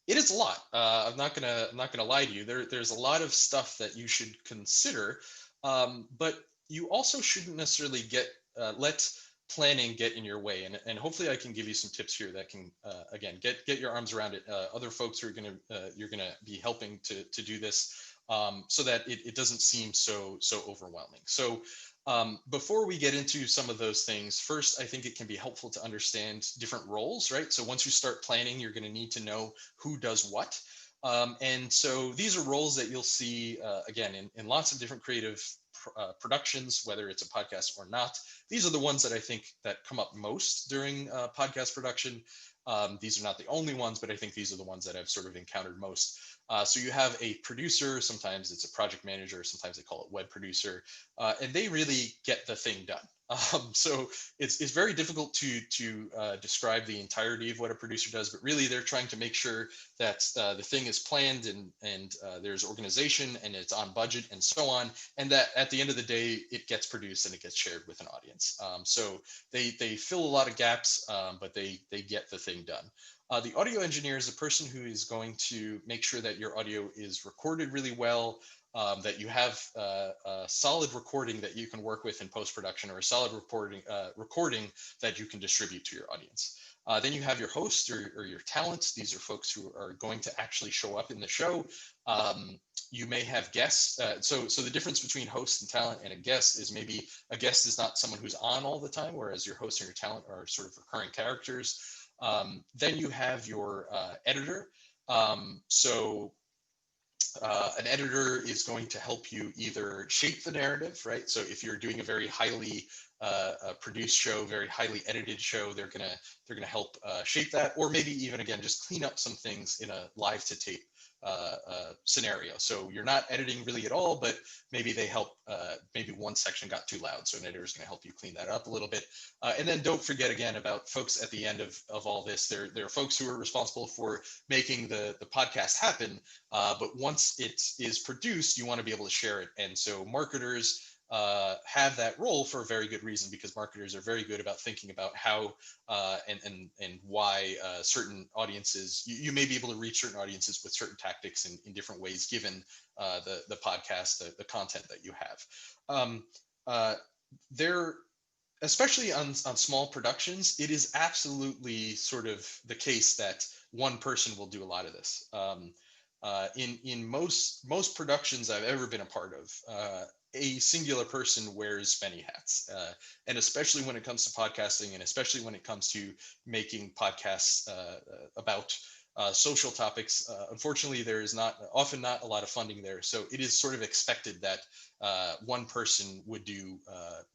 it is a lot. I'm not gonna lie to you. There's a lot of stuff that you should consider, but you also shouldn't necessarily let planning get in your way. And hopefully, I can give you some tips here that can again get your arms around it. Other folks who are you're gonna be helping to do this, so that it doesn't seem so overwhelming. So before we get into some of those things, first, I think it can be helpful to understand different roles, right? So once you start planning, you're going to need to know who does what. And so these are roles that you'll see, again, in lots of different creative productions, whether it's a podcast or not. These are the ones that I think that come up most during podcast production. These are not the only ones, but I think these are the ones that I've sort of encountered most. So you have a producer, sometimes it's a project manager, sometimes they call it web producer, and they really get the thing done. So it's very difficult to describe the entirety of what a producer does, but really they're trying to make sure that the thing is planned and there's organization and it's on budget and so on, and that at the end of the day it gets produced and it gets shared with an audience. So they fill a lot of gaps, but they get the thing done. The audio engineer is the person who is going to make sure that your audio is recorded really well, that you have a solid recording that you can work with in post-production, or a solid recording that you can distribute to your audience. Then you have your host or your talents. These are folks who are going to actually show up in the show. You may have guests. So the difference between host and talent and a guest is maybe a guest is not someone who's on all the time, whereas your host and your talent are sort of recurring characters. Then you have your editor. So an editor is going to help you either shape the narrative, right? So if you're doing a very highly produced show, very highly edited show, they're gonna help shape that, or maybe even again just clean up some things in a live to tape scenario. So you're not editing really at all, but maybe they help. Maybe one section got too loud, so an editor is going to help you clean that up a little bit. And then don't forget again about folks at the end of all this. There are folks who are responsible for making the podcast happen. But once it is produced, you want to be able to share it. And so marketers have that role for a very good reason, because marketers are very good about thinking about how and why certain audiences, you may be able to reach certain audiences with certain tactics in different ways, given the podcast, the content that you have. There, especially on small productions, it is absolutely sort of the case that one person will do a lot of this. In most productions I've ever been a part of, a singular person wears many hats, and especially when it comes to podcasting, and especially when it comes to making podcasts about social topics. Unfortunately, there is often not a lot of funding there, so it is sort of expected that one person would do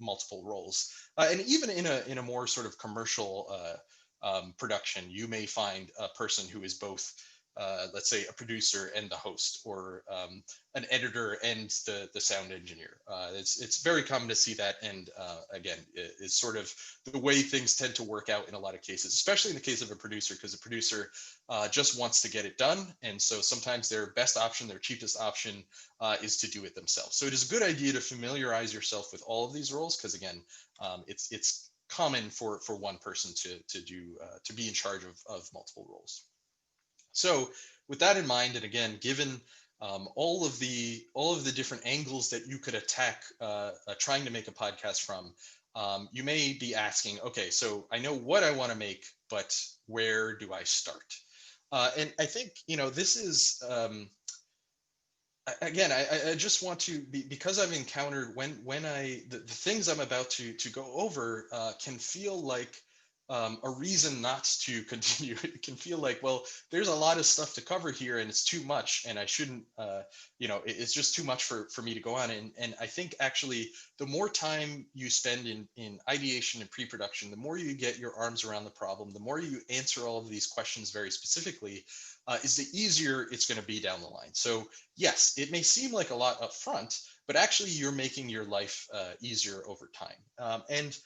multiple roles. And even in a more sort of commercial production, you may find a person who is both let's say a producer and the host, or an editor and the sound engineer. It's very common to see that, and again, it's sort of the way things tend to work out in a lot of cases, especially in the case of a producer, because a producer just wants to get it done, and so sometimes their best option, their cheapest option, is to do it themselves. So it is a good idea to familiarize yourself with all of these roles, because again, it's common for one person to be in charge of multiple roles. So with that in mind, and again, given all of the different angles that you could attack trying to make a podcast from, you may be asking, okay, so I know what I want to make, but where do I start? And I think, this is, again, I just want to be, because I've encountered when the things I'm about to go over can feel like a reason not to continue. It can feel like, well, there's a lot of stuff to cover here, and it's too much, and I shouldn't, it's just too much for me to go on. And I think actually, the more time you spend in ideation and pre-production, the more you get your arms around the problem, the more you answer all of these questions very specifically, is the easier it's going to be down the line. So yes, it may seem like a lot up front, but actually you're making your life easier over time. And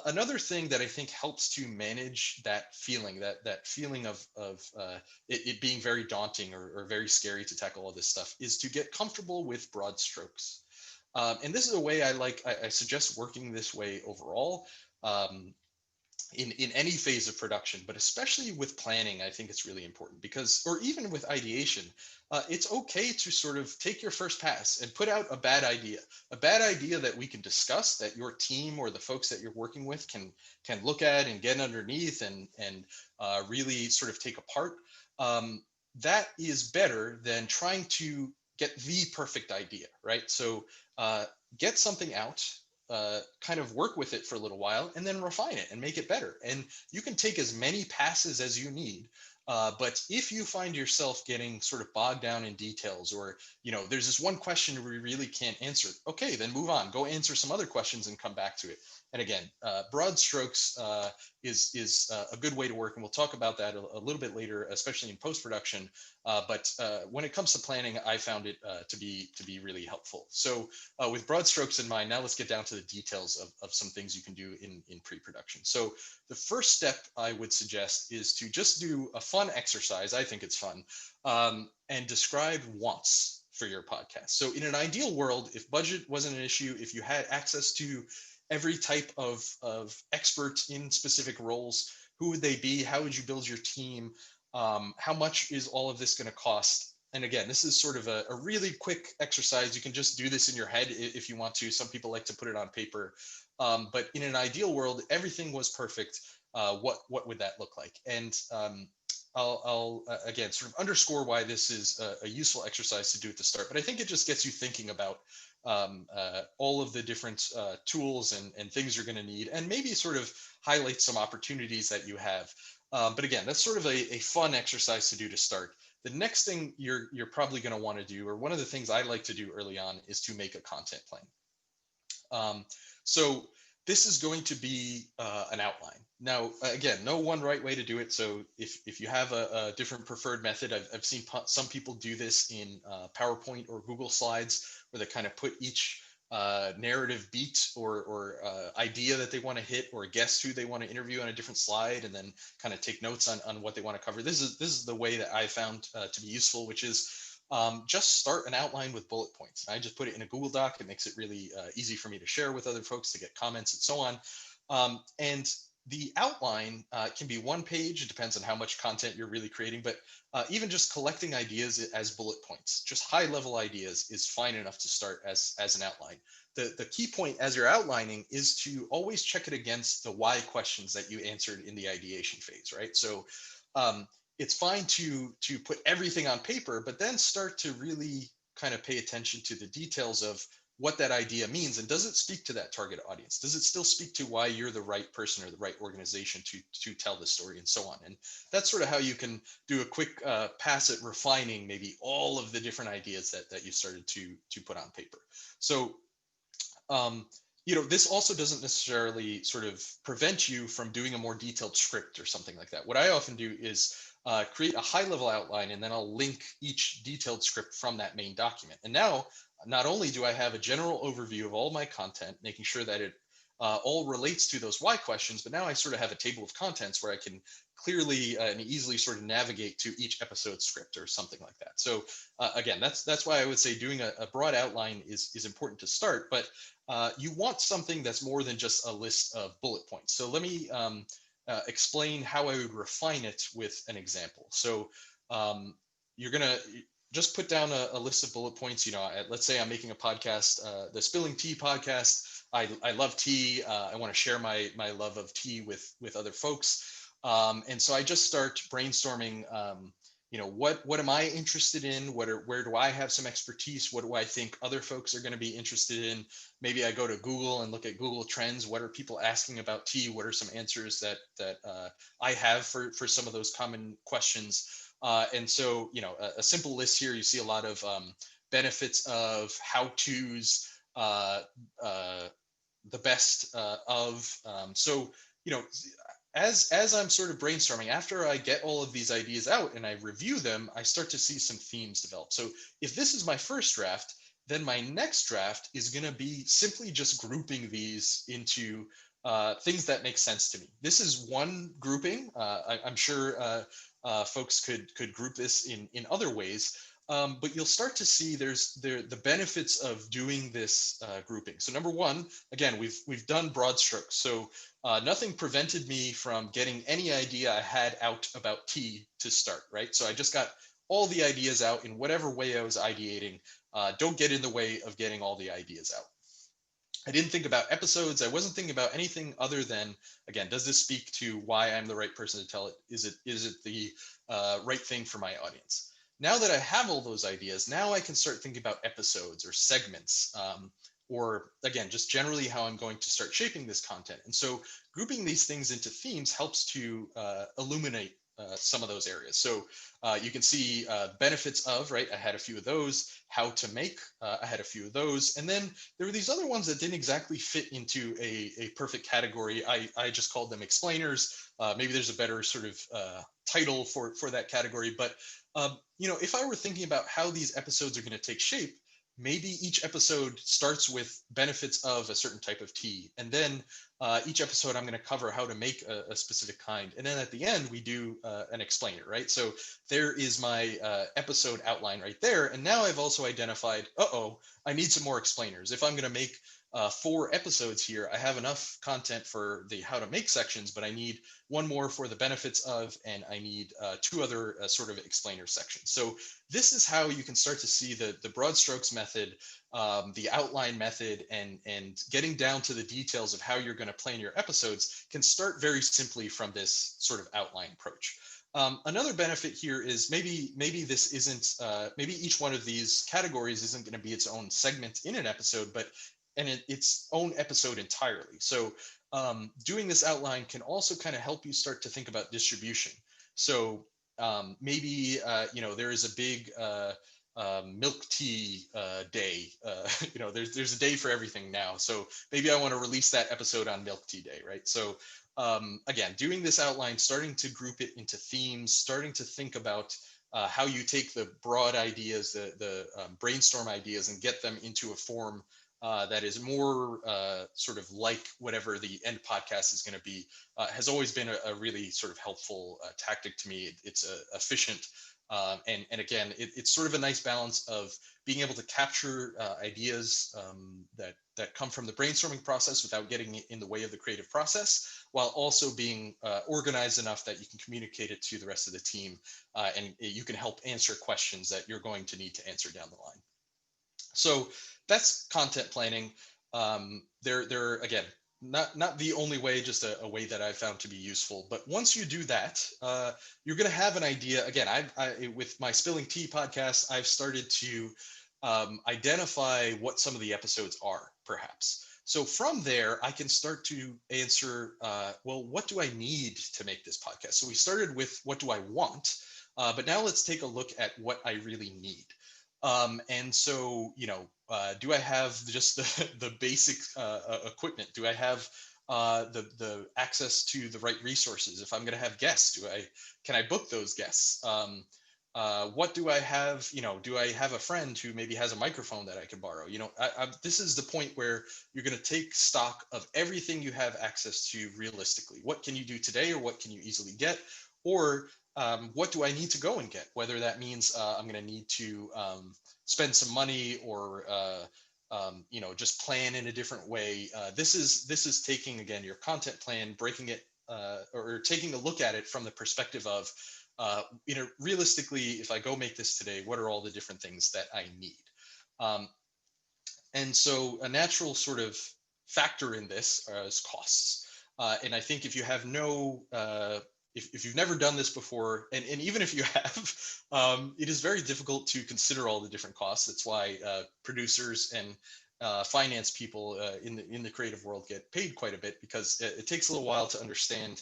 another thing that I think helps to manage that feeling, that feeling of it being very daunting or very scary to tackle all this stuff, is to get comfortable with broad strokes. And this is a way I suggest working this way overall. In any phase of production, but especially with planning, I think it's really important, because, or even with ideation, it's okay to sort of take your first pass and put out a bad idea that we can discuss, that your team or the folks that you're working with can look at and get underneath and really sort of take apart. That is better than trying to get the perfect idea, right? So get something out, kind of work with it for a little while, and then refine it and make it better. And you can take as many passes as you need. But if you find yourself getting sort of bogged down in details, or there's this one question we really can't answer, okay, then move on, go answer some other questions and come back to it. And again, broad strokes is a good way to work, and we'll talk about that a little bit later, especially in post-production. But when it comes to planning, I found it to be really helpful. So with broad strokes in mind, now let's get down to the details of some things you can do in pre-production. So the first step I would suggest is to just do a fun exercise. I think it's fun, and describe wants for your podcast. So in an ideal world, if budget wasn't an issue, if you had access to every type of expert in specific roles, who would they be? How would you build your team? How much is all of this going to cost? And again, this is sort of a really quick exercise. You can just do this in your head if you want to. Some people like to put it on paper. But in an ideal world, everything was perfect. What would that look like? And I'll again sort of underscore why this is a useful exercise to do at the start. But I think it just gets you thinking about all of the different tools and things you're going to need, and maybe sort of highlight some opportunities that you have. But again, that's sort of a fun exercise to do to start. The next thing you're probably going to want to do, or one of the things I like to do early on, is to make a content plan. So this is going to be an outline. Now, again, no one right way to do it. So if you have a different preferred method, I've seen some people do this in PowerPoint or Google Slides, where they kind of put each narrative beat or idea that they want to hit, or guess who they want to interview on a different slide, and then kind of take notes on what they want to cover. This is the way that I found to be useful, which is just start an outline with bullet points. And I just put it in a Google Doc. It makes it really easy for me to share with other folks, to get comments and so on. And the outline can be one page. It depends on how much content you're really creating, but even just collecting ideas as bullet points, just high level ideas, is fine enough to start as an outline. The key point as you're outlining is to always check it against the why questions that you answered in the ideation phase, right? So it's fine to put everything on paper, but then start to really kind of pay attention to the details of what that idea means, and does it speak to that target audience? Does it still speak to why you're the right person or the right organization to tell the story, and so on? And that's sort of how you can do a quick pass at refining maybe all of the different ideas that you started to put on paper. So this also doesn't necessarily sort of prevent you from doing a more detailed script or something like that. What I often do is create a high level outline, and then I'll link each detailed script from that main document. And now, not only do I have a general overview of all my content, making sure that it all relates to those why questions, but now I sort of have a table of contents where I can clearly and easily sort of navigate to each episode script or something like that. So again, that's why I would say doing a broad outline is important to start, but you want something that's more than just a list of bullet points. So let me explain how I would refine it with an example. So you're going to just put down a list of bullet points. Let's say I'm making a podcast, the Spilling Tea podcast. I love tea. I want to share my love of tea with other folks. And so I just start brainstorming, what am I interested in? Where do I have some expertise? What do I think other folks are going to be interested in? Maybe I go to Google and look at Google Trends. What are people asking about tea? What are some answers that I have for some of those common questions? And so, a simple list here, you see a lot of benefits of how-tos, the best of. So, as I'm sort of brainstorming, after I get all of these ideas out and I review them, I start to see some themes develop. So if this is my first draft, then my next draft is going to be simply just grouping these into things that make sense to me. This is one grouping. I'm sure folks could group this in other ways. But you'll start to see the benefits of doing this grouping. So number one, again, we've done broad strokes. So nothing prevented me from getting any idea I had out about tea to start, right? So I just got all the ideas out in whatever way I was ideating. Don't get in the way of getting all the ideas out. I didn't think about episodes. I wasn't thinking about anything other than, again, does this speak to why I'm the right person to tell it? Is it the right thing for my audience? Now that I have all those ideas, now I can start thinking about episodes or segments, or again, just generally how I'm going to start shaping this content. And so grouping these things into themes helps to illuminate some of those areas. So you can see benefits of, right? I had a few of those. How to make, I had a few of those. And then there were these other ones that didn't exactly fit into a perfect category. I just called them explainers. Maybe there's a better sort of title for that category. But if I were thinking about how these episodes are going to take shape, maybe each episode starts with benefits of a certain type of tea. And then each episode, I'm going to cover how to make a specific kind. And then at the end, we do an explainer, right? So there is my episode outline right there. And now I've also identified, I need some more explainers. If I'm going to make 4 episodes here, I have enough content for the how to make sections, but I need one more for the benefits of, and I need 2 other sort of explainer sections. So this is how you can start to see the broad strokes method, the outline method, and getting down to the details of how you're going to plan your episodes can start very simply from this sort of outline approach. Another benefit here is maybe this isn't maybe each one of these categories isn't going to be its own segment in an episode, but its own episode entirely. So doing this outline can also kind of help you start to think about distribution. So maybe there is a big milk tea day. There's a day for everything now. So maybe I want to release that episode on Milk Tea Day, right? So again, doing this outline, starting to group it into themes, starting to think about how you take the broad ideas, the brainstorm ideas, and get them into a form that is more sort of like whatever the end podcast is going to be, has always been a really sort of helpful tactic to me. It's efficient. And again, it's sort of a nice balance of being able to capture ideas that come from the brainstorming process without getting in the way of the creative process, while also being organized enough that you can communicate it to the rest of the team, and you can help answer questions that you're going to need to answer down the line. So that's content planning. They're again, not the only way, just a way that I've found to be useful. But once you do that, you're going to have an idea. Again, I with my Spilling Tea podcast, I've started to identify what some of the episodes are, perhaps. So from there, I can start to answer, well, what do I need to make this podcast? So we started with what do I want, but now let's take a look at what I really need. And so, do I have just the basic equipment? Do I have the access to the right resources? If I'm going to have guests, can I book those guests? What do I have? Do I have a friend who maybe has a microphone that I can borrow? This is the point where you're going to take stock of everything you have access to realistically. What can you do today, or what can you easily get? Or what do I need to go and get? Whether that means I'm going to need to spend some money, or just plan in a different way. This is taking, again, your content plan, breaking it, or taking a look at it from the perspective of realistically, if I go make this today, what are all the different things that I need? And so a natural sort of factor in this is costs. And I think if you have if you've never done this before, and even if you have, it is very difficult to consider all the different costs. That's why producers and finance people in the creative world get paid quite a bit, because it takes a little while to understand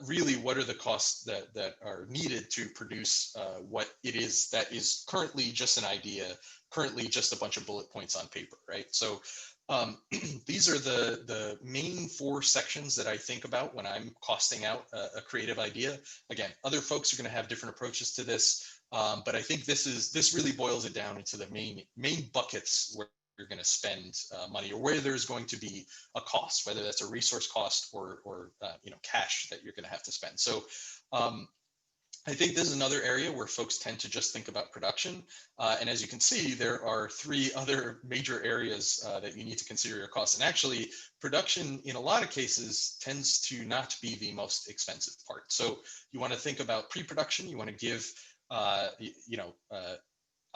really what are the costs that are needed to produce what it is that is currently just an idea, currently just a bunch of bullet points on paper, right? So these are the main 4 sections that I think about when I'm costing out a creative idea. Again, other folks are going to have different approaches to this, but I think this really boils it down into the main buckets where you're going to spend money, or where there's going to be a cost, whether that's a resource cost or cash that you're going to have to spend. So I think this is another area where folks tend to just think about production. And as you can see, there are 3 other major areas that you need to consider your costs. And actually, production in a lot of cases tends to not be the most expensive part. So you want to think about pre-production. You want to give,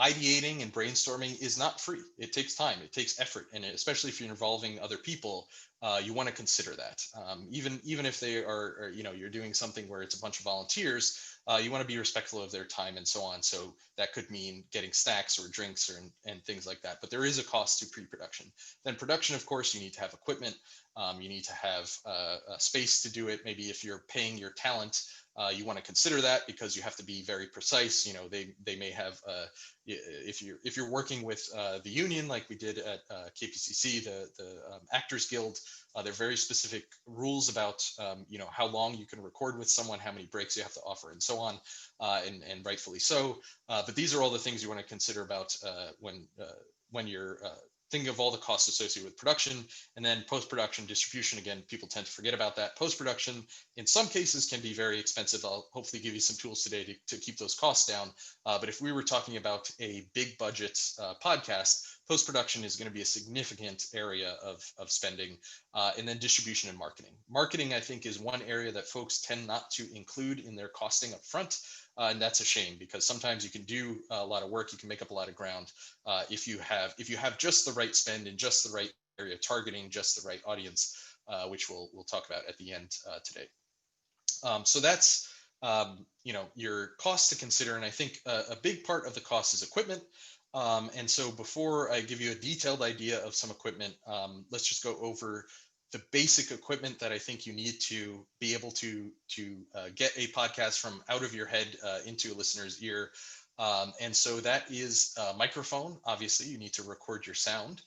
ideating and brainstorming is not free. It takes time, it takes effort, and especially if you're involving other people, you want to consider that. Even if they are, you're doing something where it's a bunch of volunteers, you want to be respectful of their time and so on. So that could mean getting snacks or drinks and things like that. But there is a cost to pre-production. Then production, of course, you need to have equipment. You need to have a space to do it. Maybe if you're paying your talent, you want to consider that, because you have to be very precise. They may have, if you're working with the union, like we did at KPCC, the Actors Guild, there are very specific rules about how long you can record with someone, how many breaks you have to offer, and so on, and rightfully so. But these are all the things you want to consider about when you're thinking of all the costs associated with production. And then post-production, distribution, again, people tend to forget about that. Post-production, in some cases, can be very expensive. I'll hopefully give you some tools today to keep those costs down. But if we were talking about a big budget podcast, post-production is going to be a significant area of spending. And then distribution and marketing. Marketing, I think, is one area that folks tend not to include in their costing up front. And that's a shame, because sometimes you can do a lot of work, you can make up a lot of ground if you have just the right spend in just the right area, targeting just the right audience, which we'll talk about at the end today. So that's your cost to consider, and I think a big part of the cost is equipment. And so before I give you a detailed idea of some equipment, let's just go over the basic equipment that I think you need to be able to get a podcast from out of your head into a listener's ear. And so that is a microphone. Obviously, you need to record your sound.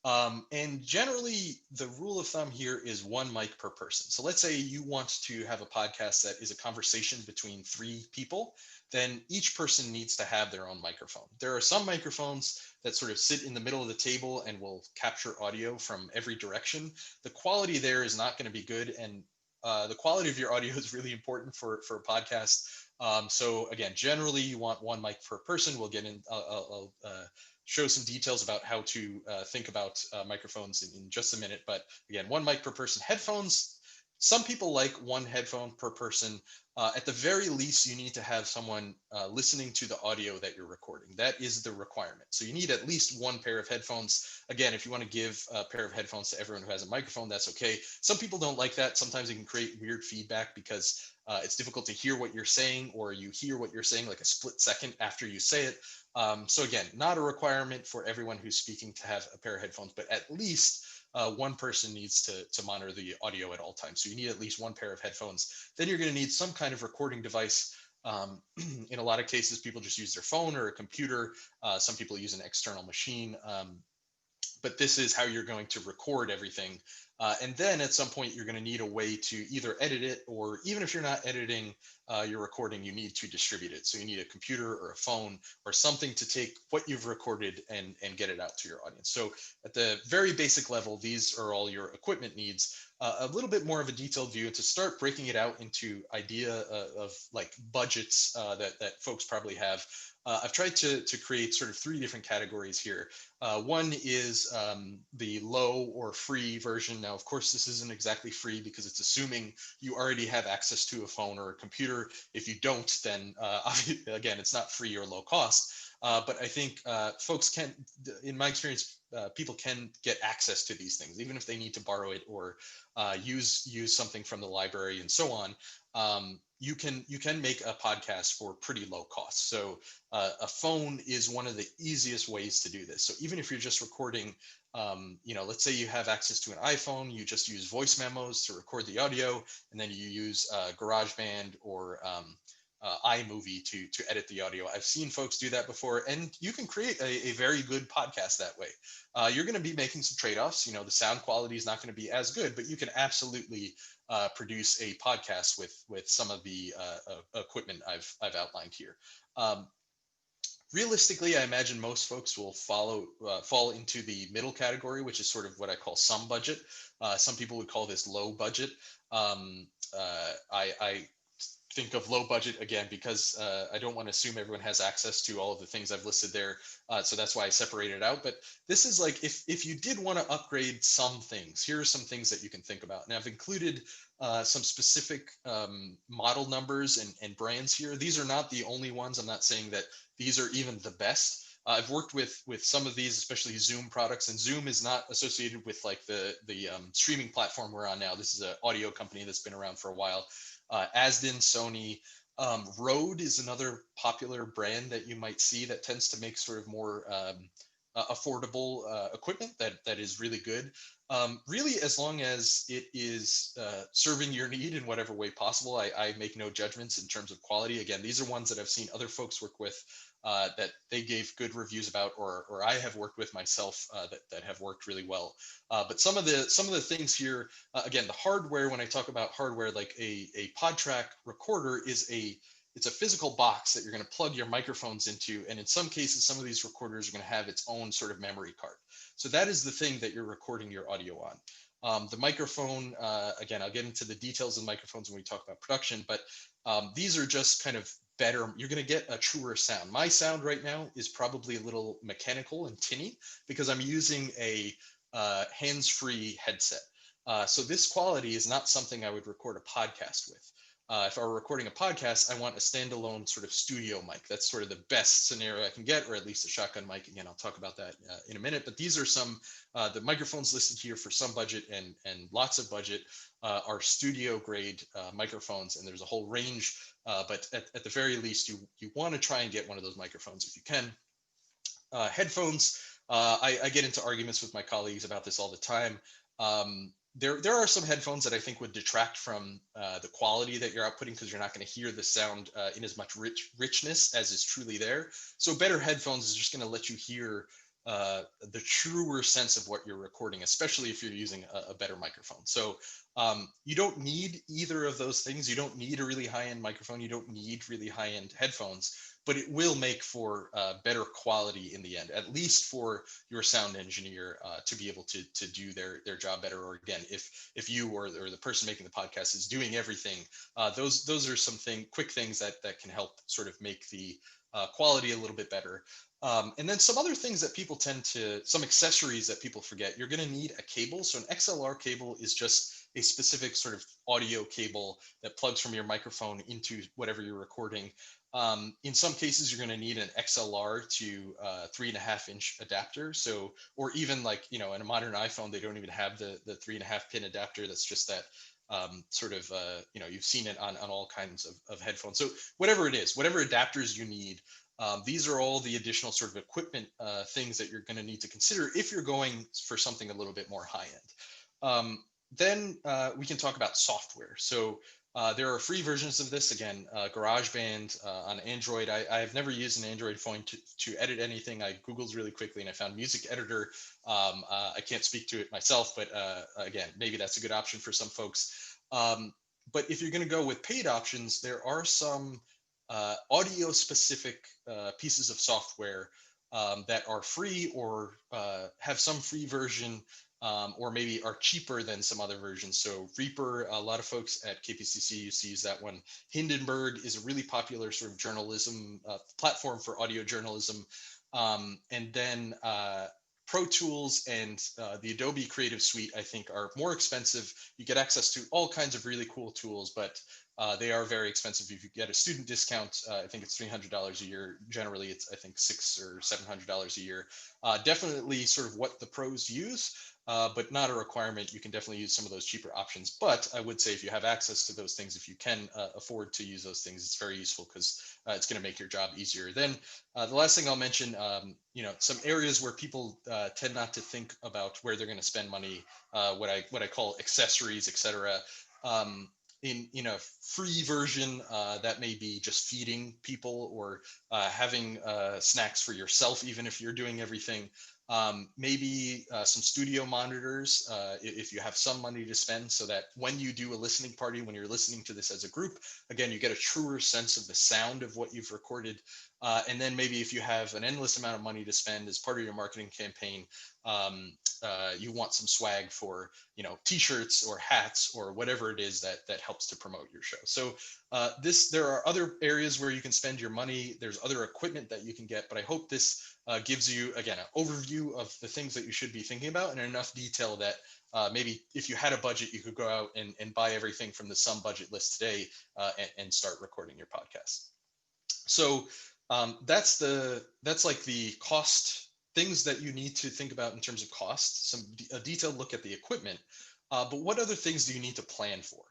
And generally, the rule of thumb here is one mic per person. So let's say you want to have a podcast that is a conversation between 3 people, then each person needs to have their own microphone. There are some microphones that sort of sit in the middle of the table and will capture audio from every direction. The quality there is not going to be good, and the quality of your audio is really important for a podcast. So again, generally you want one mic per person. We'll get in, I'll show some details about how to think about microphones in just a minute. But again, one mic per person. Headphones, some people like one headphone per person. At the very least, you need to have someone listening to the audio that you're recording. That is the requirement. So you need at least one pair of headphones. Again, if you want to give a pair of headphones to everyone who has a microphone, that's okay. Some people don't like that. Sometimes it can create weird feedback because it's difficult to hear what you're saying, or you hear what you're saying like a split second after you say it. So again, not a requirement for everyone who's speaking to have a pair of headphones, but at least one person needs to monitor the audio at all times. So you need at least one pair of headphones. Then you're going to need some kind of recording device. In a lot of cases, people just use their phone or a computer. Some people use an external machine. But this is how you're going to record everything. And then at some point, you're going to need a way to either edit it, or even if you're not editing your recording, you need to distribute it. So you need a computer or a phone or something to take what you've recorded and get it out to your audience. So at the very basic level, these are all your equipment needs. A little bit more of a detailed view to start breaking it out into idea of like budgets that folks probably have. I've tried to create sort of 3 different categories here. One is the low or free version. Now, of course, this isn't exactly free because it's assuming you already have access to a phone or a computer. If you don't, then again, it's not free or low cost. But I think folks can, in my experience, people can get access to these things, even if they need to borrow it or use something from the library and so on. You can make a podcast for pretty low cost. So a phone is one of the easiest ways to do this. So even if you're just recording, let's say you have access to an iPhone, you just use voice memos to record the audio, and then you use GarageBand or iMovie to edit the audio. I've seen folks do that before, and you can create a very good podcast that way. You're going to be making some trade-offs. The sound quality is not going to be as good, but you can absolutely produce a podcast with some of the equipment I've outlined here. Realistically, I imagine most folks will fall into the middle category, which is sort of what I call some budget. Some people would call this low budget. I think of low budget again because I don't want to assume everyone has access to all of the things I've listed there. So that's why I separated it out. But this is like if you did want to upgrade some things, here are some things that you can think about. And I've included some specific model numbers and brands here. These are not the only ones. I'm not saying that these are even the best. I've worked with some of these, especially Zoom products, and Zoom is not associated with like the streaming platform we're on now. This is an audio company that's been around for a while. Asden, Sony, Rode is another popular brand that you might see that tends to make sort of more affordable equipment that is really good. Really, as long as it is serving your need in whatever way possible, I make no judgments in terms of quality. Again, these are ones that I've seen other folks work with that they gave good reviews about, or I have worked with myself that have worked really well. But some of the things here, again, the hardware. When I talk about hardware, like a PodTrack recorder it's a physical box that you're going to plug your microphones into, and in some cases, some of these recorders are going to have its own sort of memory card. So that is the thing that you're recording your audio on. The microphone, again, I'll get into the details of microphones when we talk about production, but these are just kind of better, you're going to get a truer sound. My sound right now is probably a little mechanical and tinny because I'm using a hands-free headset. So this quality is not something I would record a podcast with. If I were recording a podcast, I want a standalone sort of studio mic. That's sort of the best scenario I can get, or at least a shotgun mic. Again, I'll talk about that in a minute. But these are some, the microphones listed here for some budget and lots of budget are studio grade microphones, and there's a whole range. But at the very least, you want to try and get one of those microphones if you can. Headphones, I get into arguments with my colleagues about this all the time. There are some headphones that I think would detract from the quality that you're outputting because you're not going to hear the sound in as much richness as is truly there. So better headphones is just going to let you hear the truer sense of what you're recording, especially if you're using a better microphone. So you don't need either of those things. You don't need a really high-end microphone. You don't need really high-end headphones, but it will make for better quality in the end, at least for your sound engineer to be able to do their job better. Or again, if you or the person making the podcast is doing everything, those are some quick things that can help sort of make the quality a little bit better. And then some other things that people some accessories that people forget. You're going to need a cable. So an XLR cable is just a specific sort of audio cable that plugs from your microphone into whatever you're recording. In some cases, you're going to need an XLR to 3.5-inch adapter. So, or even like, in a modern iPhone, they don't even have the 3.5 pin adapter. That's just that sort of, you've seen it on all kinds of headphones. So whatever it is, whatever adapters you need, these are all the additional sort of equipment things that you're going to need to consider if you're going for something a little bit more high end. Then we can talk about software. So there are free versions of this. Again, GarageBand on Android. I have never used an Android phone to edit anything. I Googled really quickly and I found Music Editor. I can't speak to it myself, but again, maybe that's a good option for some folks. But if you're going to go with paid options, there are some audio specific pieces of software that are free or have some free version or maybe are cheaper than some other versions. So Reaper, a lot of folks at KPCC used to use that one. Hindenburg is a really popular sort of journalism platform for audio journalism. And then Pro Tools and the Adobe Creative Suite, I think, are more expensive. You get access to all kinds of really cool tools, but they are very expensive. If you get a student discount, I think it's $300 a year. Generally, it's I think $600 or $700 a year. Definitely sort of what the pros use, but not a requirement. You can definitely use some of those cheaper options. But I would say if you have access to those things, if you can afford to use those things, it's very useful because it's going to make your job easier. Then the last thing I'll mention, some areas where people tend not to think about where they're going to spend money, what I call accessories, etc. In a free version, that may be just feeding people or having snacks for yourself, even if you're doing everything. Maybe some studio monitors if you have some money to spend, so that when you do a listening party, when you're listening to this as a group, again, you get a truer sense of the sound of what you've recorded. And then maybe if you have an endless amount of money to spend as part of your marketing campaign, you want some swag for t-shirts or hats or whatever it is that helps to promote your show. So there are other areas where you can spend your money. There's other equipment that you can get, but I hope this gives you, again, an overview of the things that you should be thinking about and enough detail that maybe if you had a budget, you could go out and buy everything from the Some Budget list today and start recording your podcast. So that's like the cost things that you need to think about in terms of cost, a detailed look at the equipment, but what other things do you need to plan for?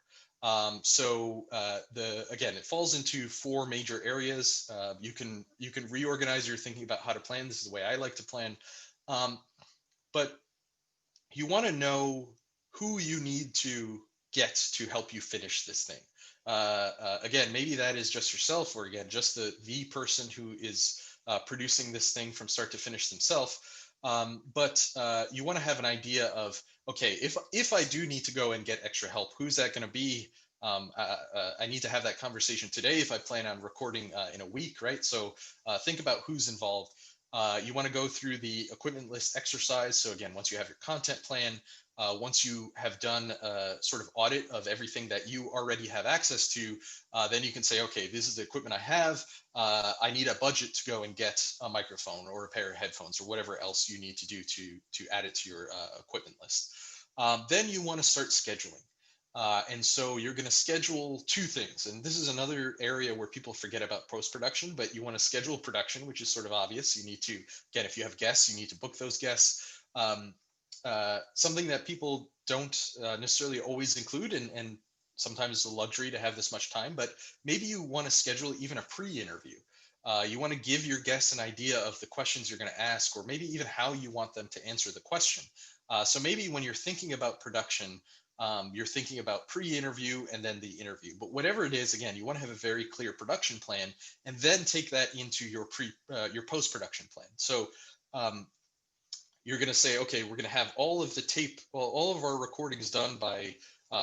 Again, it falls into 4 major areas. You can reorganize your thinking about how to plan. This is the way I like to plan. But you want to know who you need to get to help you finish this thing. Again, maybe that is just yourself, or again, just the person who is producing this thing from start to finish themselves. But you want to have an idea of, okay, if I do need to go and get extra help, who's that going to be? I need to have that conversation today if I plan on recording in a week, right? So think about who's involved. You want to go through the equipment list exercise. So again, once you have your content plan, once you have done a sort of audit of everything that you already have access to, then you can say, okay, this is the equipment I have. I need a budget to go and get a microphone or a pair of headphones or whatever else you need to do to add it to your equipment list. Then you want to start scheduling. And so you're going to schedule two things. And this is another area where people forget about post-production, but you want to schedule production, which is sort of obvious. You need to, again, if you have guests, you need to book those guests. Something that people don't necessarily always include, and sometimes it's a luxury to have this much time, but maybe you want to schedule even a pre-interview. You want to give your guests an idea of the questions you're going to ask, or maybe even how you want them to answer the question. So maybe when you're thinking about production, you're thinking about pre-interview and then the interview. But whatever it is, again, you want to have a very clear production plan, and then take that into your your post-production plan. So you're going to say, okay, we're going to have all of the tape, well, all of our recordings done by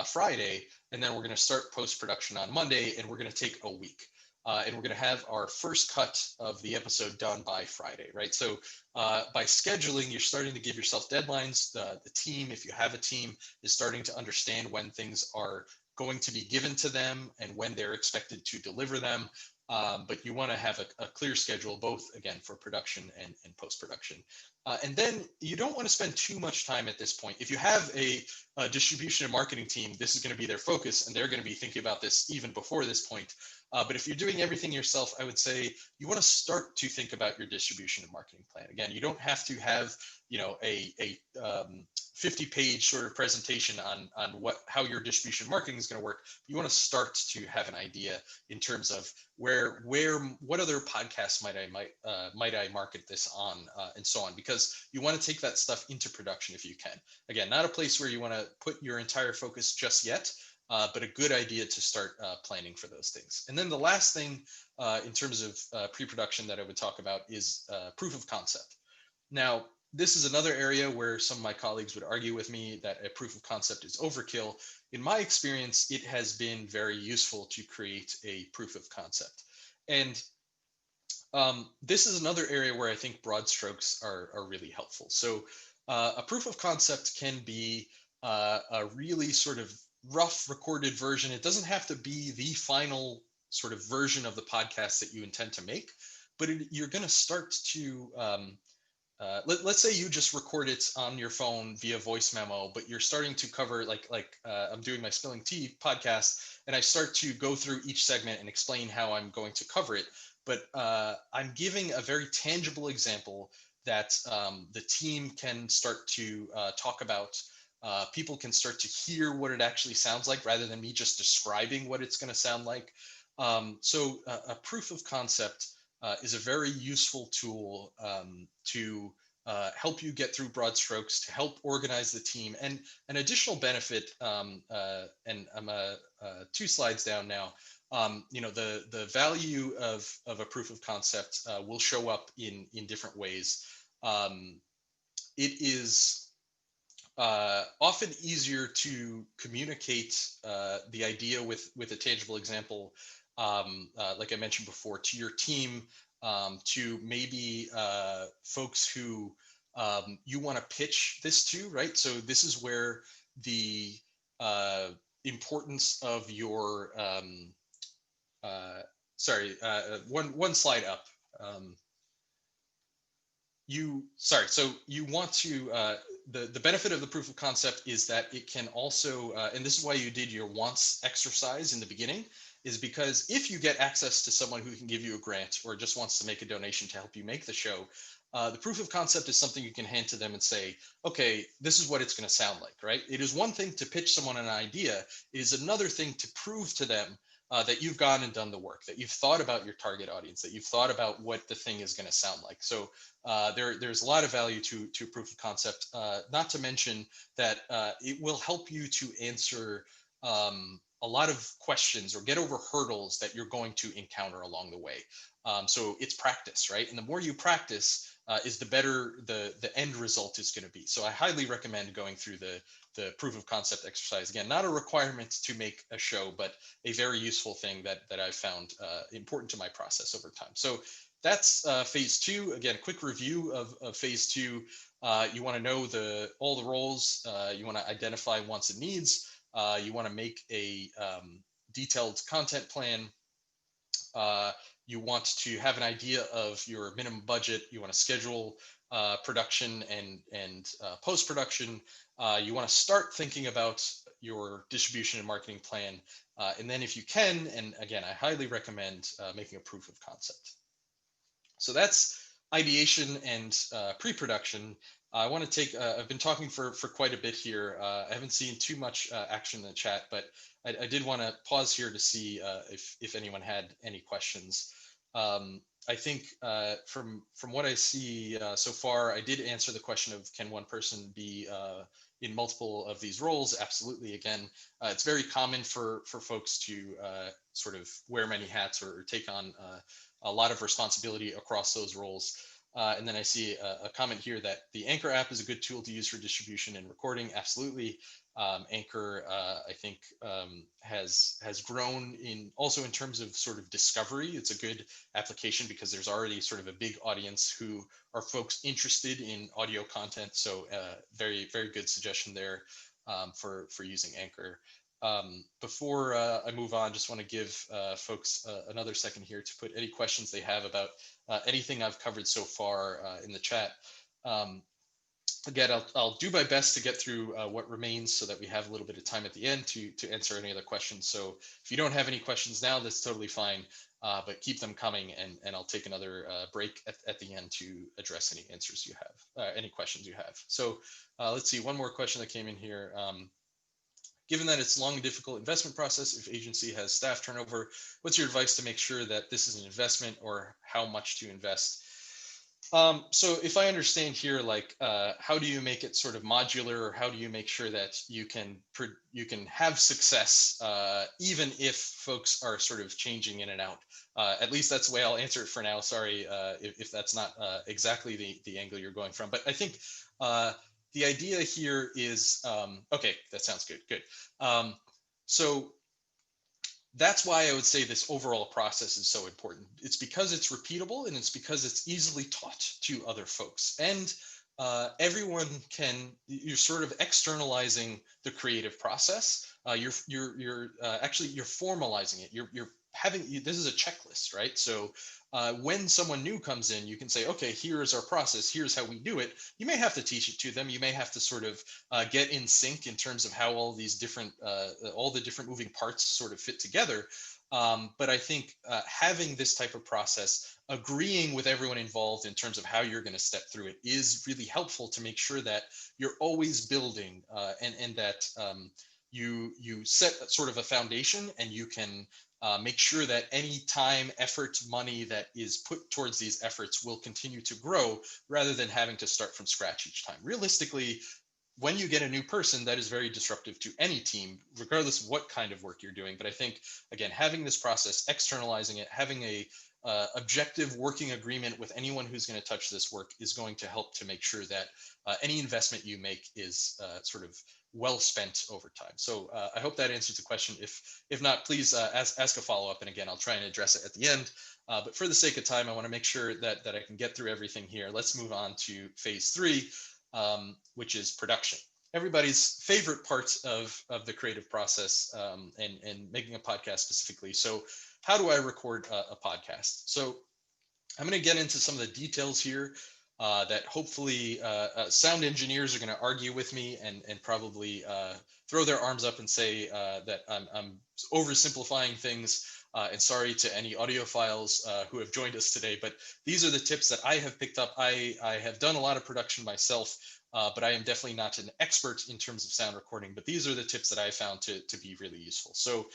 Friday, and then we're going to start post-production on Monday, and we're going to take a week. And we're going to have our first cut of the episode done by Friday, right? So by scheduling, you're starting to give yourself deadlines. The team, if you have a team, is starting to understand when things are going to be given to them and when they're expected to deliver them. But you want to have a clear schedule, both, again, for production and post-production. And then you don't want to spend too much time at this point. If you have a distribution and marketing team, this is going to be their focus, and they're going to be thinking about this even before this point. But if you're doing everything yourself, I would say you want to start to think about your distribution and marketing plan. Again, you don't have to have, you know, a 50-page sort of presentation on how your distribution and marketing is going to work. You want to start to have an idea in terms of what other podcasts might I market this on, and so on, because you want to take that stuff into production if you can. Again, not a place where you want to put your entire focus just yet, but a good idea to start planning for those things. And then the last thing in terms of pre-production that I would talk about is proof of concept. Now, this is another area where some of my colleagues would argue with me that a proof of concept is overkill. In my experience, it has been very useful to create a proof of concept. And this is another area where I think broad strokes are really helpful. So a proof of concept can be a really sort of rough recorded version. It doesn't have to be the final sort of version of the podcast that you intend to make, but you're going to start to let's say you just record it on your phone via voice memo, but you're starting to cover like I'm doing my Spilling Tea podcast, and I start to go through each segment and explain how I'm going to cover it. But I'm giving a very tangible example that the team can start to talk about. People can start to hear what it actually sounds like rather than me just describing what it's going to sound like. So a proof of concept is a very useful tool to help you get through broad strokes, to help organize the team. And an additional benefit, and I'm 2 slides down now, you know, the value of a proof of concept will show up in different ways. It is often easier to communicate the idea with a tangible example, like I mentioned before, to your team, to maybe folks who you want to pitch this to, right? So this is where the importance of your one slide up. So you want to the benefit of the proof of concept is that it can also, and this is why you did your wants exercise in the beginning, is because if you get access to someone who can give you a grant or just wants to make a donation to help you make the show, the proof of concept is something you can hand to them and say, okay, this is what it's going to sound like, right? It is one thing to pitch someone an idea. It is another thing to prove to them that you've gone and done the work, that you've thought about your target audience, that you've thought about what the thing is going to sound like. So there's a lot of value to proof of concept, not to mention that it will help you to answer a lot of questions or get over hurdles that you're going to encounter along the way. So it's practice, right? And the more you practice, is the better the end result is going to be. So I highly recommend going through the proof of concept exercise. Again, not a requirement to make a show, but a very useful thing that I've found important to my process over time. So that's phase two. Again, quick review of phase two. You want to know all the roles. You want to identify wants and needs. You want to make a detailed content plan. Uh, you want to have an idea of your minimum budget. You want to schedule production and post production. You want to start thinking about your distribution and marketing plan. And then if you can, and again, I highly recommend making a proof of concept. So that's ideation and pre-production. I want to take, I've been talking for quite a bit here. I haven't seen too much action in the chat, but I did want to pause here to see if anyone had any questions. I think from what I see so far, I did answer the question of can one person be in multiple of these roles? Absolutely. Again, it's very common for folks to sort of wear many hats or take on a lot of responsibility across those roles. And then I see a comment here that the Anchor app is a good tool to use for distribution and recording. Absolutely. Anchor, I think, has grown also in terms of sort of discovery. It's a good application because there's already sort of a big audience who are folks interested in audio content. So very, very good suggestion there for using Anchor. Before I move on, just want to give folks another second here to put any questions they have about anything I've covered so far in the chat. Again, I'll do my best to get through what remains so that we have a little bit of time at the end to answer any other questions. So if you don't have any questions now, that's totally fine, but keep them coming and I'll take another break at the end to address any answers you have, any questions you have. So let's see, one more question that came in here. Given that it's long and difficult investment process, if agency has staff turnover, what's your advice to make sure that this is an investment or how much to invest? So if I understand here, like, how do you make it sort of modular, or how do you make sure that you can have success even if folks are sort of changing in and out? At least that's the way I'll answer it for now. Sorry if that's not exactly the angle you're going from, but I think the idea here is okay. That sounds good. Good. So that's why I would say this overall process is so important. It's because it's repeatable and it's because it's easily taught to other folks. And you're sort of externalizing the creative process. You're actually formalizing it. This is a checklist, right? So when someone new comes in, you can say, okay, here's our process. Here's how we do it. You may have to teach it to them. You may have to sort of get in sync in terms of how all the different moving parts sort of fit together. But I think having this type of process, agreeing with everyone involved in terms of how you're going to step through it is really helpful to make sure that you're always building and that you set sort of a foundation and you can make sure that any time, effort, money that is put towards these efforts will continue to grow rather than having to start from scratch each time. Realistically, when you get a new person, that is very disruptive to any team, regardless of what kind of work you're doing. But I think, again, having this process, externalizing it, having a objective working agreement with anyone who's going to touch this work is going to help to make sure that any investment you make is sort of well spent over time. So I hope that answers the question. If not, please ask a follow-up. And again, I'll try and address it at the end. But for the sake of time, I want to make sure that I can get through everything here. Let's move on to phase 3, which is production. Everybody's favorite parts of the creative process and making a podcast specifically. So how do I record a podcast? So I'm going to get into some of the details here that hopefully sound engineers are going to argue with me and probably throw their arms up and say that I'm oversimplifying things. And sorry to any audiophiles who have joined us today, but these are the tips that I have picked up. I have done a lot of production myself, but I am definitely not an expert in terms of sound recording, but these are the tips that I found to be really useful. So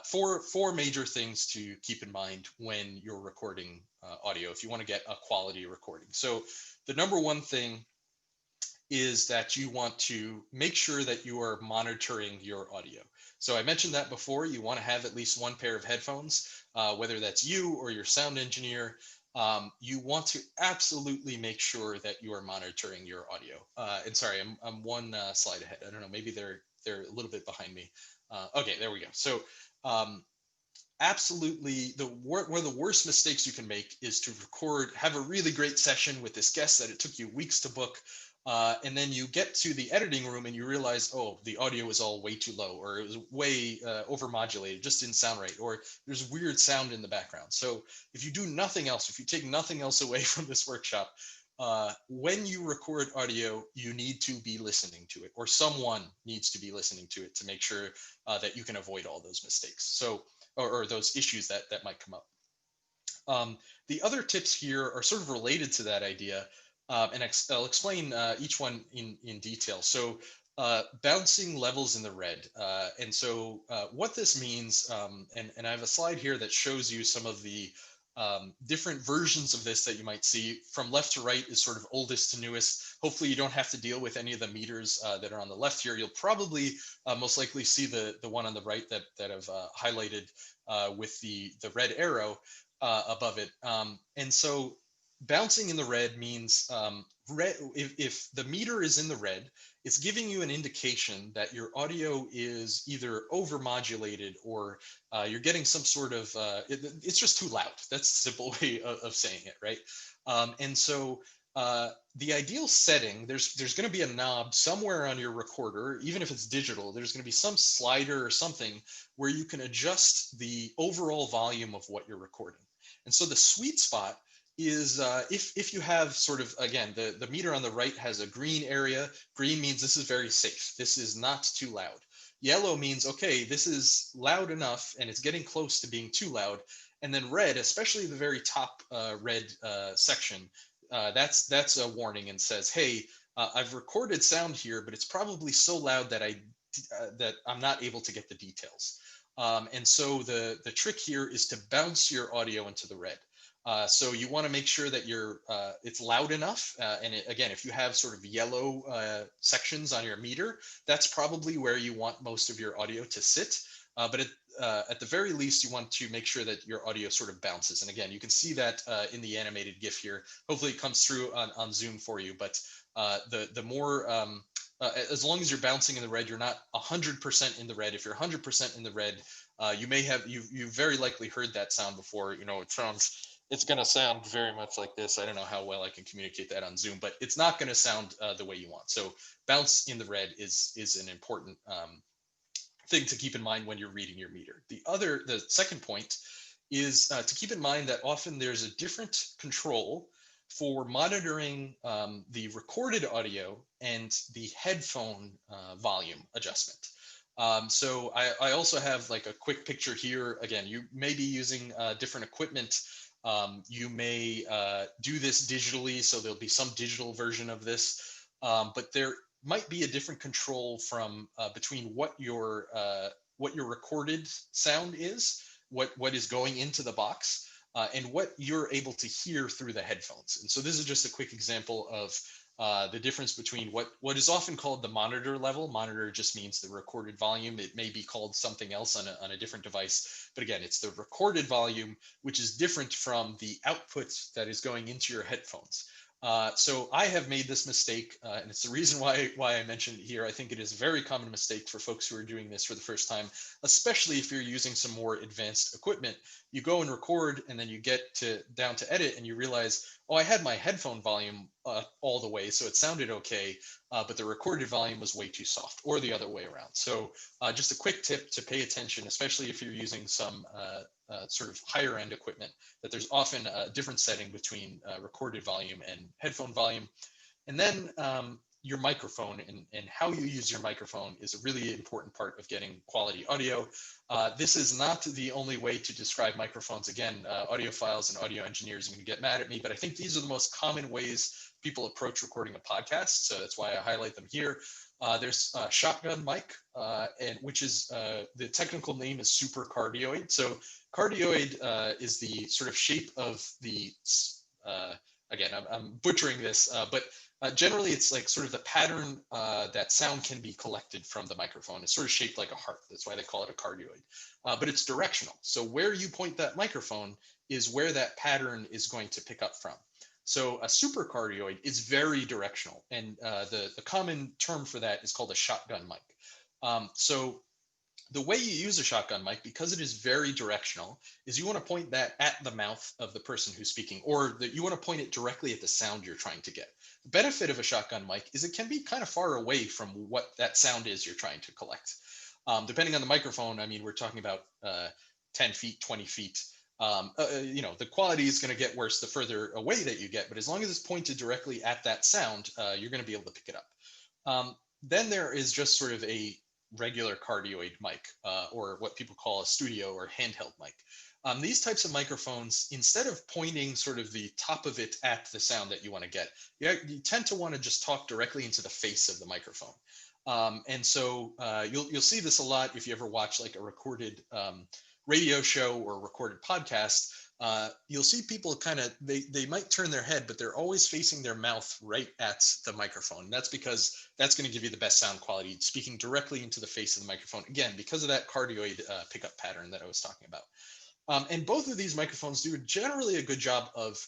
four major things to keep in mind when you're recording audio if you want to get a quality recording. So the number one thing is that you want to make sure that you are monitoring your audio. So I mentioned that before. You want to have at least one pair of headphones, whether that's you or your sound engineer. You want to absolutely make sure that you are monitoring your audio. And sorry, I'm one slide ahead. I don't know, maybe they're a little bit behind me. Okay, there we go. So absolutely one of the worst mistakes you can make is to have a really great session with this guest that it took you weeks to book. And then you get to the editing room and you realize, oh, the audio was all way too low, or it was way overmodulated, just didn't sound right, or there's weird sound in the background. So if you do nothing else, if you take nothing else away from this workshop, when you record audio, you need to be listening to it, or someone needs to be listening to it to make sure that you can avoid all those mistakes. So, or those issues that might come up. The other tips here are sort of related to that idea, and I'll explain each one in detail. So bouncing levels in the red. And so what this means, and I have a slide here that shows you some of the different versions of this that you might see. From left to right is sort of oldest to newest. Hopefully you don't have to deal with any of the meters that are on the left here. You'll probably most likely see the one on the right that I've highlighted with the red arrow above it. And so bouncing in the red means if the meter is in the red, it's giving you an indication that your audio is either overmodulated or you're getting some sort of, it's just too loud. That's the simple way of saying it, right? And so the ideal setting, there's going to be a knob somewhere on your recorder, even if it's digital, there's going to be some slider or something where you can adjust the overall volume of what you're recording. And so the sweet spot is if you have sort of, again, the meter on the right has a green area. Green means this is very safe. This is not too loud. Yellow means, okay, this is loud enough and it's getting close to being too loud. And then red, especially the very top red section, that's a warning and says, hey, I've recorded sound here, but it's probably so loud that I'm not able to get the details. And so the trick here is to bounce your audio into the red. So you want to make sure that it's loud enough. And again, if you have sort of yellow sections on your meter, that's probably where you want most of your audio to sit. But at the very least, you want to make sure that your audio sort of bounces. And again, you can see that in the animated GIF here. Hopefully it comes through on Zoom for you. But the more, as long as you're bouncing in the red, you're not 100% in the red. If you're 100% in the red, you've very likely heard that sound before. You know, it's going to sound very much like this. I don't know how well I can communicate that on Zoom, but it's not going to sound the way you want. So bounce in the red is an important thing to keep in mind when you're reading your meter. The second point is to keep in mind that often there's a different control for monitoring the recorded audio and the headphone volume adjustment. So I also have like a quick picture here. Again, you may be using different equipment. You may do this digitally, so there'll be some digital version of this, but there might be a different control from between what your recorded sound is, what is going into the box, and what you're able to hear through the headphones. And so this is just a quick example of the difference between what is often called the monitor level. Monitor just means the recorded volume. It may be called something else on a different device, but again, it's the recorded volume, which is different from the output that is going into your headphones. So I have made this mistake, and it's the reason why I mentioned it here. I think it is a very common mistake for folks who are doing this for the first time, especially if you're using some more advanced equipment. You go and record, and then you get down to edit, and you realize, oh, I had my headphone volume all the way, so it sounded okay, but the recorded volume was way too soft, or the other way around. So just a quick tip to pay attention, especially if you're using some sort of higher end equipment, that there's often a different setting between recorded volume and headphone volume. And then your microphone and how you use your microphone is a really important part of getting quality audio. This is not the only way to describe microphones. Again, audiophiles and audio engineers are going to get mad at me, but I think these are the most common ways people approach recording a podcast. So that's why I highlight them here. There's a shotgun mic, which is the technical name is super cardioid. So cardioid is the sort of shape of the, again, I'm butchering this, but generally it's like sort of the pattern that sound can be collected from the microphone. It's sort of shaped like a heart. That's why they call it a cardioid, but it's directional. So where you point that microphone is where that pattern is going to pick up from. So a supercardioid is very directional, and the common term for that is called a shotgun mic. So The way you use a shotgun mic, because it is very directional, is you want to point that at the mouth of the person who's speaking, or that you want to point it directly at the sound you're trying to get. The benefit of a shotgun mic is it can be kind of far away from what that sound is you're trying to collect. Depending on the microphone, I mean, we're talking about 10 feet, 20 feet. The quality is going to get worse the further away that you get, but as long as it's pointed directly at that sound, you're going to be able to pick it up. Then there is just sort of a regular cardioid mic, or what people call a studio or handheld mic. These types of microphones, instead of pointing sort of the top of it at the sound that you want to get, you tend to want to just talk directly into the face of the microphone. And so you'll see this a lot if you ever watch like a recorded radio show or recorded podcast. You'll see people kind of, they might turn their head, but they're always facing their mouth right at the microphone. And that's because that's going to give you the best sound quality, speaking directly into the face of the microphone. Again, because of that cardioid pickup pattern that I was talking about. And both of these microphones do generally a good job of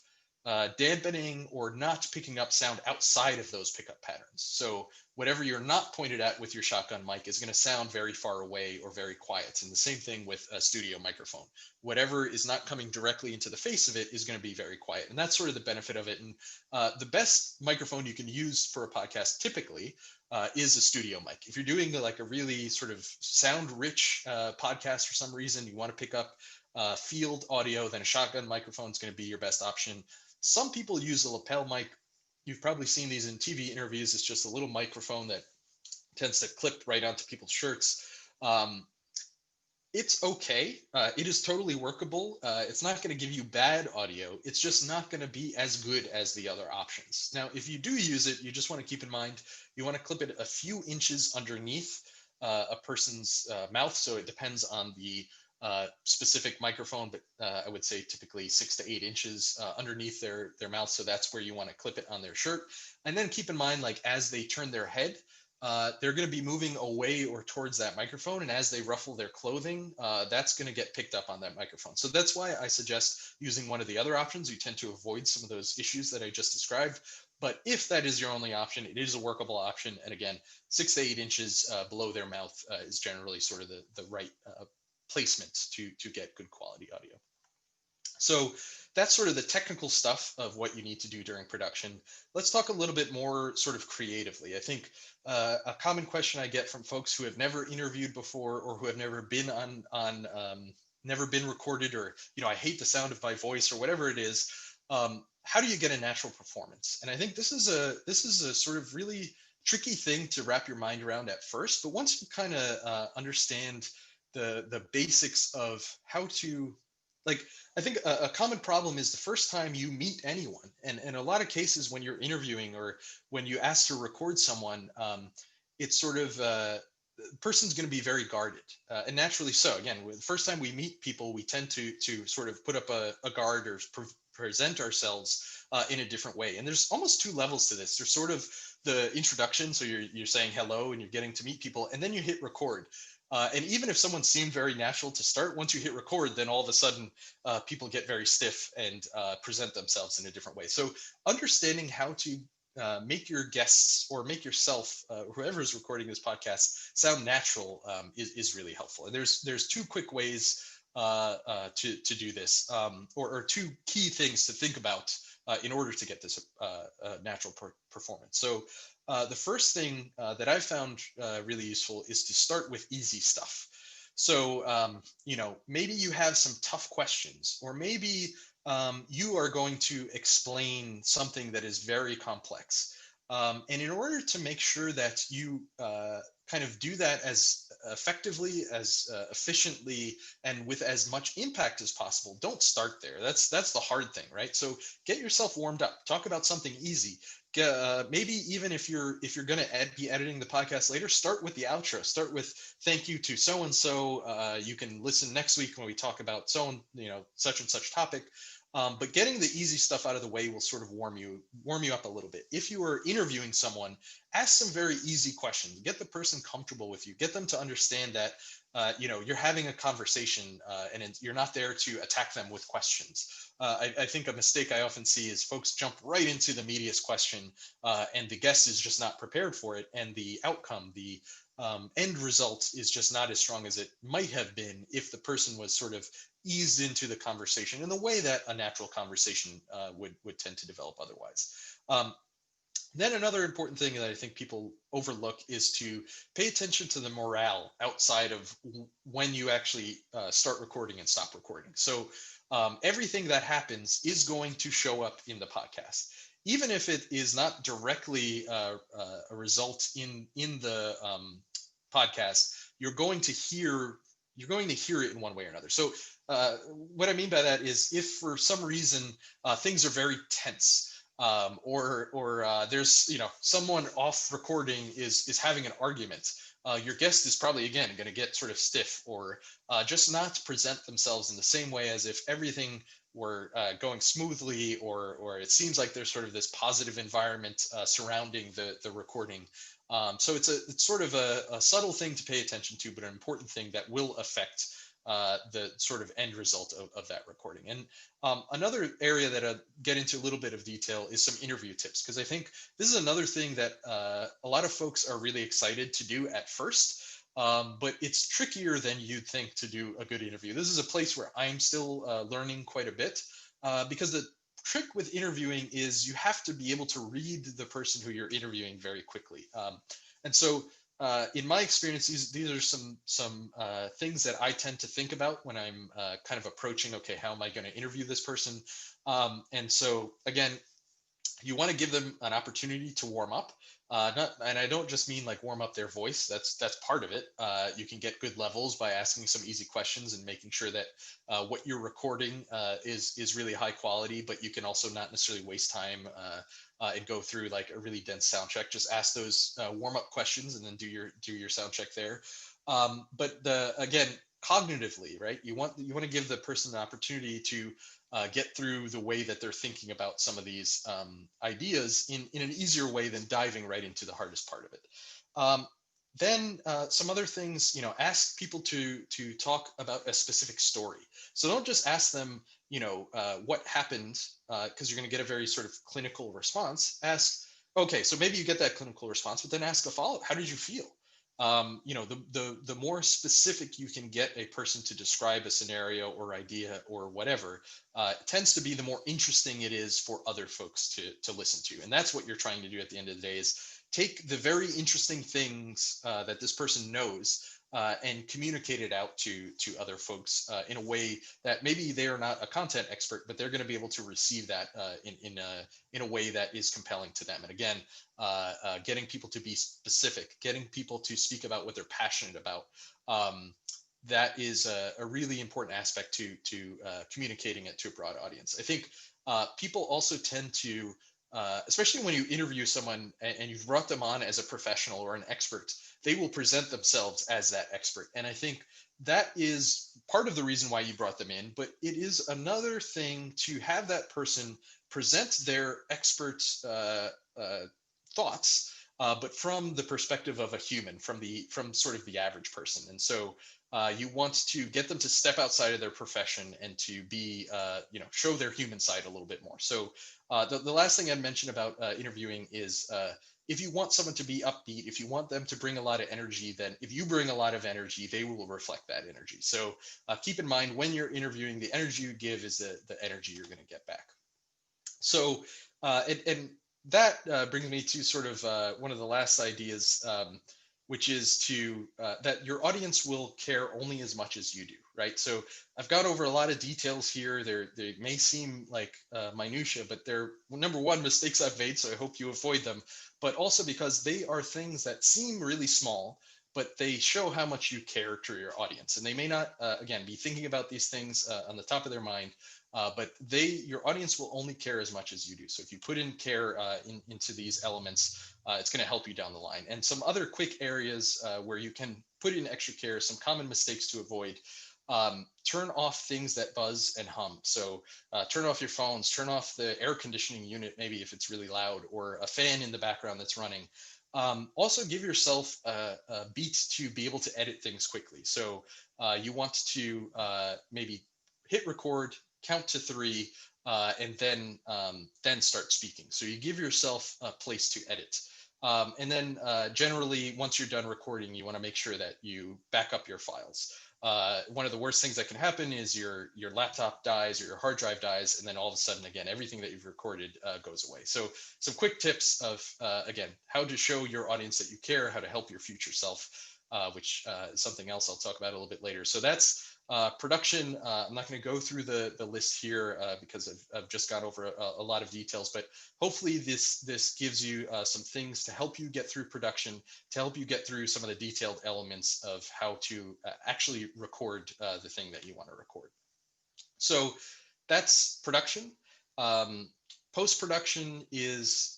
dampening or not picking up sound outside of those pickup patterns. So whatever you're not pointed at with your shotgun mic is going to sound very far away or very quiet. And the same thing with a studio microphone. Whatever is not coming directly into the face of it is going to be very quiet. And that's sort of the benefit of it. And the best microphone you can use for a podcast typically is a studio mic. If you're doing like a really sort of sound rich podcast for some reason, you want to pick up field audio, then a shotgun microphone is going to be your best option. Some people use a lapel mic. You've probably seen these in TV interviews. It's just a little microphone that tends to clip right onto people's shirts. It's okay. It is totally workable. It's not going to give you bad audio. It's just not going to be as good as the other options. Now, if you do use it, you just want to keep in mind, you want to clip it a few inches underneath a person's mouth. So it depends on the specific microphone, but I would say typically 6 to 8 inches underneath their mouth. So that's where you want to clip it on their shirt. And then keep in mind, like as they turn their head, they're going to be moving away or towards that microphone. And as they ruffle their clothing, that's going to get picked up on that microphone. So that's why I suggest using one of the other options. You tend to avoid some of those issues that I just described. But if that is your only option, it is a workable option. And again, 6 to 8 inches below their mouth is generally sort of the right placement to get good quality audio. So that's sort of the technical stuff of what you need to do during production. Let's talk a little bit more sort of creatively. I think a common question I get from folks who have never interviewed before or who have never been never been recorded, or, I hate the sound of my voice or whatever it is. How do you get a natural performance? And I think this is a sort of really tricky thing to wrap your mind around at first. But once you kind of understand the basics of how to, like, I think a common problem is the first time you meet anyone, and in a lot of cases when you're interviewing or when you ask to record someone, it's sort of the person's going to be very guarded, and naturally so. Again, the first time we meet people, we tend to sort of put up a guard or present ourselves in a different way. And there's almost two levels to this. There's sort of the introduction, so you're saying hello and you're getting to meet people, and then you hit record. And even if someone seemed very natural to start, once you hit record, then all of a sudden people get very stiff and present themselves in a different way. So understanding how to make your guests or make yourself, whoever is recording this podcast, sound natural is really helpful. And there's two quick ways to do this, or two key things to think about in order to get this natural performance. So the first thing that I've found really useful is to start with easy stuff. So, maybe you have some tough questions, or maybe you are going to explain something that is very complex. And in order to make sure that you kind of do that as effectively, as efficiently, and with as much impact as possible, don't start there. That's the hard thing, right? So get yourself warmed up. Talk about something easy. Maybe even if you're going to be editing the podcast later, start with the outro. Start with thank you to so and so. You can listen next week when we talk about such and such topic. But getting the easy stuff out of the way will sort of warm you up a little bit. If you are interviewing someone, ask some very easy questions. Get the person comfortable with you. Get them to understand that you're having a conversation, and you're not there to attack them with questions. I think a mistake I often see is folks jump right into the meatiest question, and the guest is just not prepared for it, and the outcome, the end result is just not as strong as it might have been if the person was sort of eased into the conversation in the way that a natural conversation would tend to develop otherwise. Then another important thing that I think people overlook is to pay attention to the morale outside of when you actually start recording and stop recording. So everything that happens is going to show up in the podcast, even if it is not directly a result in the podcast. You're going to hear it in one way or another. So what I mean by that is, if for some reason things are very tense, or there's someone off recording is having an argument, your guest is probably again going to get sort of stiff, or just not present themselves in the same way as if everything were going smoothly, or it seems like there's sort of this positive environment surrounding the recording. So it's sort of a subtle thing to pay attention to, but an important thing that will affect the sort of end result of that recording. And another area that I'll get into a little bit of detail is some interview tips, because I think this is another thing that a lot of folks are really excited to do at first, but it's trickier than you'd think to do a good interview. This is a place where I'm still learning quite a bit, because the trick with interviewing is you have to be able to read the person who you're interviewing very quickly. And so in my experience, these are some things that I tend to think about when I'm kind of approaching, okay, how am I going to interview this person? And so again, you want to give them an opportunity to warm up. And I don't just mean like warm up their voice. That's part of it. You can get good levels by asking some easy questions and making sure that what you're recording is really high quality. But you can also not necessarily waste time and go through like a really dense sound check. Just ask those warm up questions and then do your sound check there. But again, cognitively, right? You want to give the person an opportunity to get through the way that they're thinking about some of these ideas in an easier way than diving right into the hardest part of it. Then some other things, ask people to talk about a specific story. So don't just ask them, what happened, because you're going to get a very sort of clinical response. Ask, okay, so maybe you get that clinical response, but then ask a follow-up. How did you feel? The more specific you can get a person to describe a scenario or idea or whatever, tends to be the more interesting it is for other folks to listen to. And that's what you're trying to do at the end of the day, is take the very interesting things that this person knows and communicate it out to other folks in a way that maybe they are not a content expert, but they're going to be able to receive that in a way that is compelling to them. And again, getting people to be specific, getting people to speak about what they're passionate about. That is a really important aspect to communicating it to a broad audience. I think people also tend to, especially when you interview someone and you've brought them on as a professional or an expert, they will present themselves as that expert. And I think that is part of the reason why you brought them in, but it is another thing to have that person present their expert thoughts, but from the perspective of a human, from sort of the average person. And so you want to get them to step outside of their profession and to be, show their human side a little bit more. So the last thing I'd mention about interviewing is if you want someone to be upbeat, if you want them to bring a lot of energy, then if you bring a lot of energy, they will reflect that energy. So keep in mind, when you're interviewing, the energy you give is the energy you're going to get back. So, and that brings me to sort of one of the last ideas, which is to that your audience will care only as much as you do, right? So I've gone over a lot of details here. They may seem like minutia, but they're, number one, mistakes I've made, so I hope you avoid them, but also because they are things that seem really small, but they show how much you care to your audience. And they may not, again, be thinking about these things on the top of their mind, but your audience will only care as much as you do. So if you put in care into these elements, it's going to help you down the line. And some other quick areas where you can put in extra care, some common mistakes to avoid. Turn off things that buzz and hum. So turn off your phones, turn off the air conditioning unit, maybe if it's really loud, or a fan in the background that's running. Also give yourself a beat to be able to edit things quickly. So you want to maybe hit record, count to 3, and then start speaking. So you give yourself a place to edit. And then generally, once you're done recording, you want to make sure that you back up your files. One of the worst things that can happen is your laptop dies or your hard drive dies, and then all of a sudden, again, everything that you've recorded goes away. So some quick tips of, again, how to show your audience that you care, how to help your future self, which is something else I'll talk about a little bit later. So that's production. I'm not going to go through the list here because I've just gone over a lot of details, but hopefully this gives you some things to help you get through production, to help you get through some of the detailed elements of how to actually record the thing that you want to record. So that's production. Post-production is,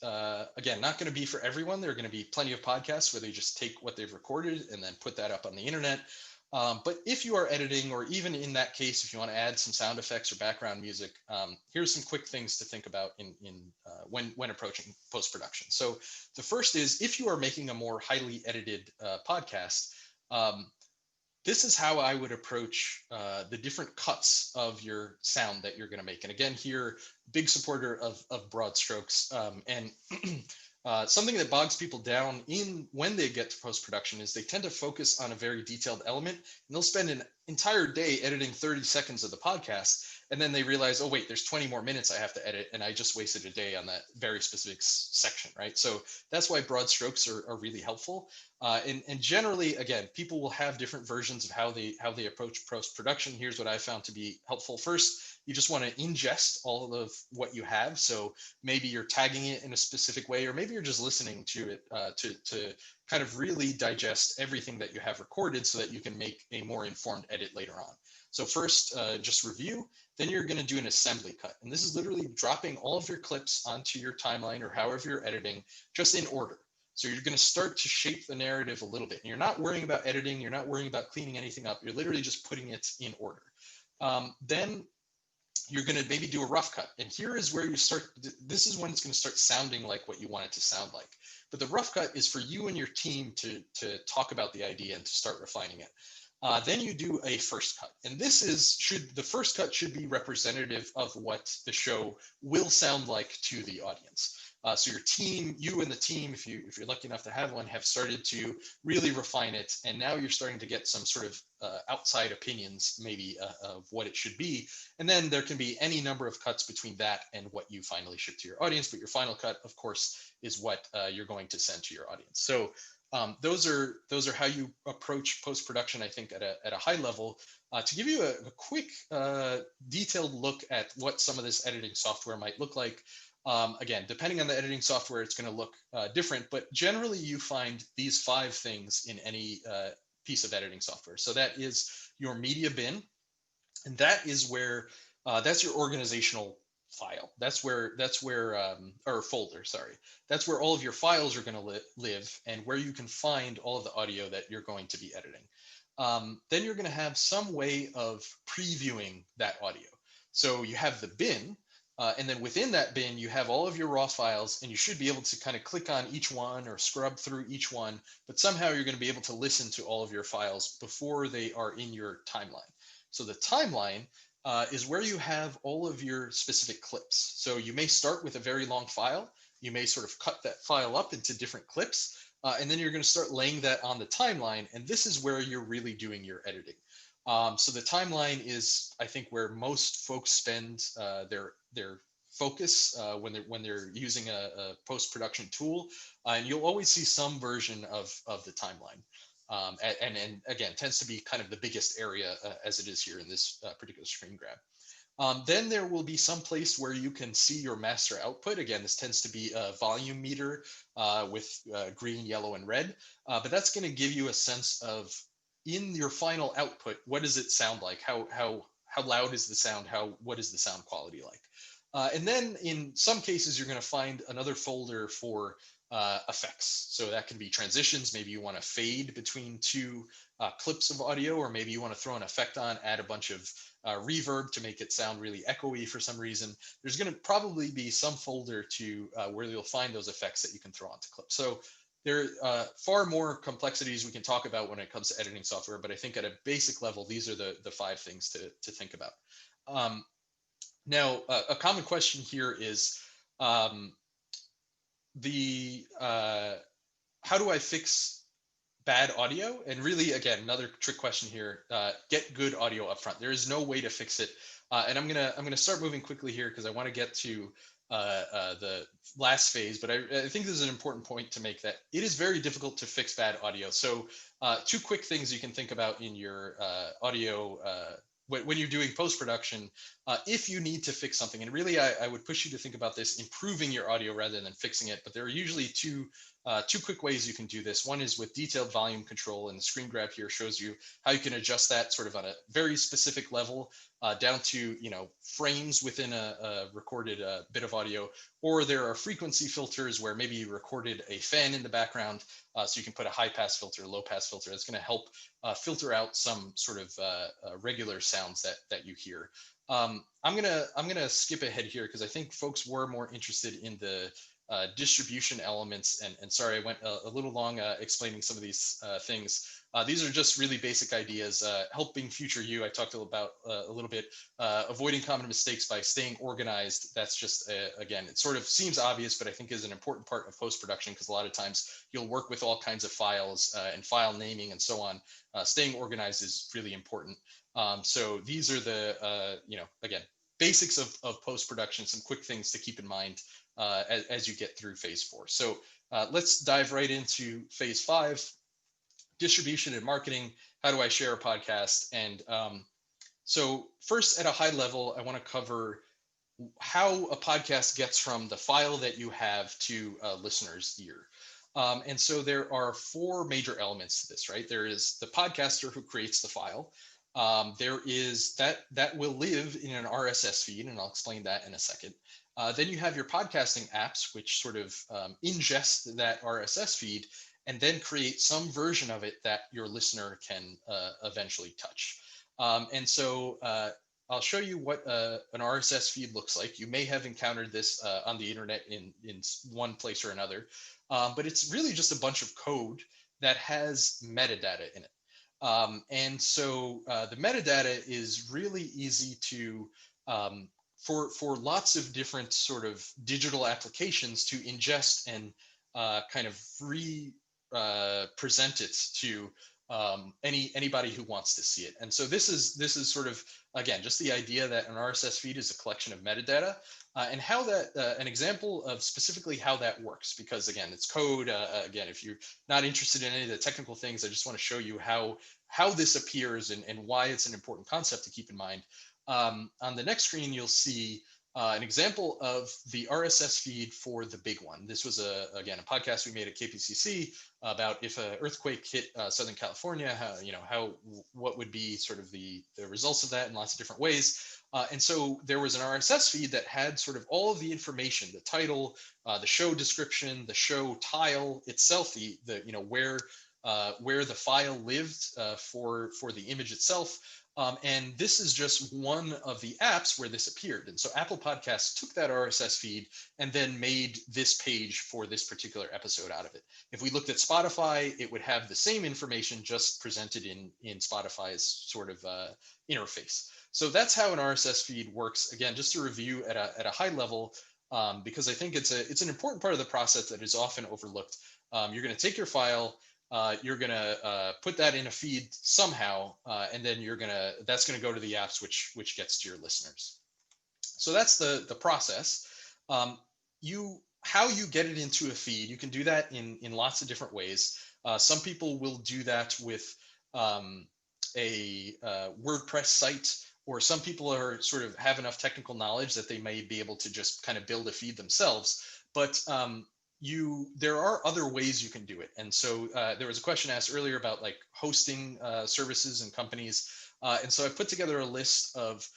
again, not going to be for everyone. There are going to be plenty of podcasts where they just take what they've recorded and then put that up on the internet. But if you are editing, or even in that case, if you want to add some sound effects or background music, here's some quick things to think about when approaching post-production. So the first is, if you are making a more highly edited podcast, this is how I would approach the different cuts of your sound that you're going to make. And again, here, big supporter of broad strokes. And something that bogs people down when they get to post-production is they tend to focus on a very detailed element, and they'll spend an entire day editing 30 seconds of the podcast. And then they realize, oh, wait, there's 20 more minutes I have to edit, and I just wasted a day on that very specific section, right? So that's why broad strokes are really helpful. And generally, again, people will have different versions of how they approach post-production. Here's what I found to be helpful. First, you just want to ingest all of what you have. So maybe you're tagging it in a specific way, or maybe you're just listening to it to kind of really digest everything that you have recorded so that you can make a more informed edit later on. So first, just review. Then you're going to do an assembly cut. And this is literally dropping all of your clips onto your timeline or however you're editing, just in order. So you're going to start to shape the narrative a little bit. And you're not worrying about editing. You're not worrying about cleaning anything up. You're literally just putting it in order. Then you're going to maybe do a rough cut. And here is where you start. This is when it's going to start sounding like what you want it to sound like. But the rough cut is for you and your team to talk about the idea and to start refining it. Then you do a first cut. And the first cut should be representative of what the show will sound like to the audience. So your team, you and the team, if you're lucky enough to have one, have started to really refine it. And now you're starting to get some sort of outside opinions, maybe, of what it should be. And then there can be any number of cuts between that and what you finally ship to your audience. But your final cut, of course, is what you're going to send to your audience. So those are how you approach post-production, I think, at a high level. To give you a quick detailed look at what some of this editing software might look like. Again, depending on the editing software, it's going to look different, but generally you find these 5 things in any piece of editing software. So that is your media bin, and that is where that's your organizational file. That's where or folder, sorry. That's where all of your files are going to live, and where you can find all of the audio that you're going to be editing. Then you're going to have some way of previewing that audio. So you have the bin, and then within that bin, you have all of your raw files, and you should be able to kind of click on each one or scrub through each one, but somehow you're going to be able to listen to all of your files before they are in your timeline. So the timeline is where you have all of your specific clips. So you may start with a very long file. You may sort of cut that file up into different clips, and then you're going to start laying that on the timeline, and this is where you're really doing your editing. So the timeline is, I think, where most folks spend their focus when they're using a post-production tool, and you'll always see some version of the timeline. And again, tends to be kind of the biggest area as it is here in this particular screen grab. Then there will be some place where you can see your master output. Again, this tends to be a volume meter with green, yellow, and red, but that's going to give you a sense of, in your final output, what does it sound like? How loud is the sound? What is the sound quality like? And then in some cases, you're going to find another folder for effects. So that can be transitions. Maybe you want to fade between 2 clips of audio, or maybe you want to throw an effect on, add a bunch of reverb to make it sound really echoey for some reason. There's going to probably be some folder to where you'll find those effects that you can throw onto clips. So there are far more complexities we can talk about when it comes to editing software, but I think at a basic level, these are the 5 things to think about. Now, a common question here is, how do I fix bad audio? And really, again, another trick question here, get good audio up front. There is no way to fix it. And I'm gonna start moving quickly here because I want to get to the last phase, but I think this is an important point to make, that it is very difficult to fix bad audio. So two quick things you can think about in your audio when you're doing post-production, if you need to fix something. And really, I would push you to think about this improving your audio rather than fixing it. But there are usually two quick ways you can do this. One is with detailed volume control, and the screen grab here shows you how you can adjust that sort of on a very specific level, down to frames within a recorded bit of audio. Or there are frequency filters where maybe you recorded a fan in the background, so you can put a high pass filter, low pass filter. That's going to help filter out some sort of regular sounds that you hear. I'm gonna skip ahead here because I think folks were more interested in the distribution elements. And sorry, I went a little long explaining some of these things. These are just really basic ideas. Helping future you, I talked about a little bit. Avoiding common mistakes by staying organized. That's just, again, it sort of seems obvious, but I think is an important part of post-production, because a lot of times you'll work with all kinds of files and file naming and so on. Staying organized is really important. So these are the, again, basics of post-production, some quick things to keep in mind as you get through phase 4. So let's dive right into phase 5, distribution and marketing. How do I share a podcast? And so first, at a high level, I want to cover how a podcast gets from the file that you have to listeners' ear. And so there are 4 major elements to this, right? There is the podcaster who creates the file. There is that will live in an RSS feed, and I'll explain that in a second. Then you have your podcasting apps, which sort of ingest that RSS feed and then create some version of it that your listener can eventually touch. And so I'll show you what an RSS feed looks like. You may have encountered this on the internet in one place or another, but it's really just a bunch of code that has metadata in it. And so the metadata is really easy to, for lots of different sort of digital applications, to ingest and kind of present it to anybody who wants to see it. And so this is sort of, again, just the idea that an RSS feed is a collection of metadata, and how that an example of specifically how that works, because again, it's code. Again, if you're not interested in any of the technical things, I just want to show you how this appears and why it's an important concept to keep in mind. On the next screen, you'll see an example of the RSS feed for the big one. This was again, a podcast we made at KPCC about if an earthquake hit Southern California, what would be sort of the results of that in lots of different ways. And so there was an RSS feed that had sort of all of the information, the title, the show description, the show tile itself, where the file lived for the image itself. And this is just one of the apps where this appeared. And so Apple Podcasts took that RSS feed and then made this page for this particular episode out of it. If we looked at Spotify, it would have the same information, just presented in Spotify's sort of interface. So that's how an RSS feed works. Again, just to review at a high level, because I think it's an important part of the process that is often overlooked. You're going to take your file, you're going to put that in a feed somehow, and then that's going to go to the apps, which gets to your listeners. So that's the process. How you get it into a feed, you can do that in lots of different ways. Some people will do that with a WordPress site, or some people are sort of have enough technical knowledge that they may be able to just kind of build a feed themselves. But there are other ways you can do it. And so there was a question asked earlier about like hosting services and companies. And so I put together a list of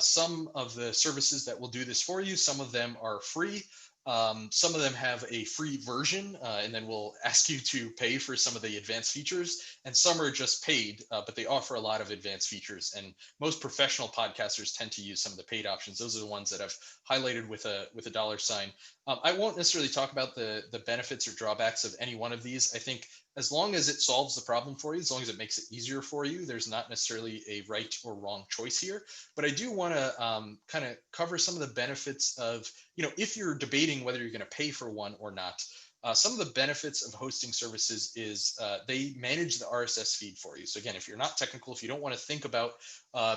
some of the services that will do this for you. Some of them are free. Some of them have a free version, and then we'll ask you to pay for some of the advanced features. And some are just paid, but they offer a lot of advanced features. And most professional podcasters tend to use some of the paid options. Those are the ones that I've highlighted with a $. I won't necessarily talk about the benefits or drawbacks of any one of these. I think as long as it solves the problem for you, as long as it makes it easier for you, there's not necessarily a right or wrong choice here. But I do want to kind of cover some of the benefits of, if you're debating whether you're going to pay for one or not. Some of the benefits of hosting services is they manage the RSS feed for you. So again, if you're not technical, if you don't want to think about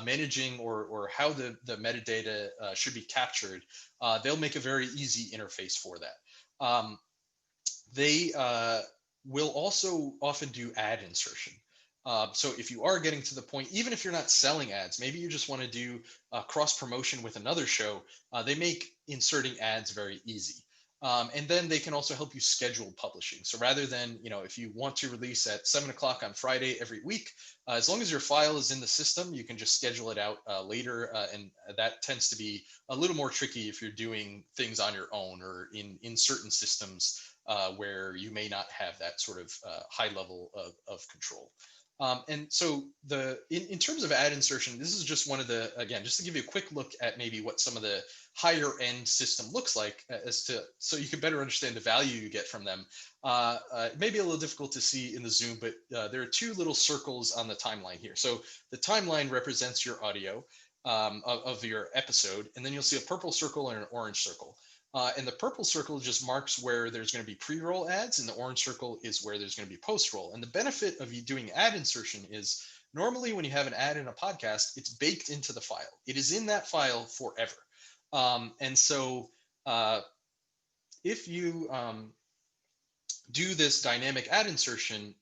managing or how the metadata should be captured, they'll make a very easy interface for that. They will also often do ad insertion. So if you are getting to the point, even if you're not selling ads, maybe you just want to do cross promotion with another show, they make inserting ads very easy. And then they can also help you schedule publishing. So rather than, if you want to release at 7 o'clock on Friday every week, as long as your file is in the system, you can just schedule it out later. And that tends to be a little more tricky if you're doing things on your own or in certain systems where you may not have that sort of high level of control. And so in terms of ad insertion, this is just one of the, again, just to give you a quick look at maybe what some of the higher end system looks like so you can better understand the value you get from them. It may be a little difficult to see in the Zoom, but there are two little circles on the timeline here. So the timeline represents your audio of your episode, and then you'll see a purple circle and an orange circle. And the purple circle just marks where there's going to be pre-roll ads, and the orange circle is where there's going to be post-roll. And the benefit of you doing ad insertion is normally when you have an ad in a podcast, it's baked into the file. It is in that file forever. And so if you do this dynamic ad insertion,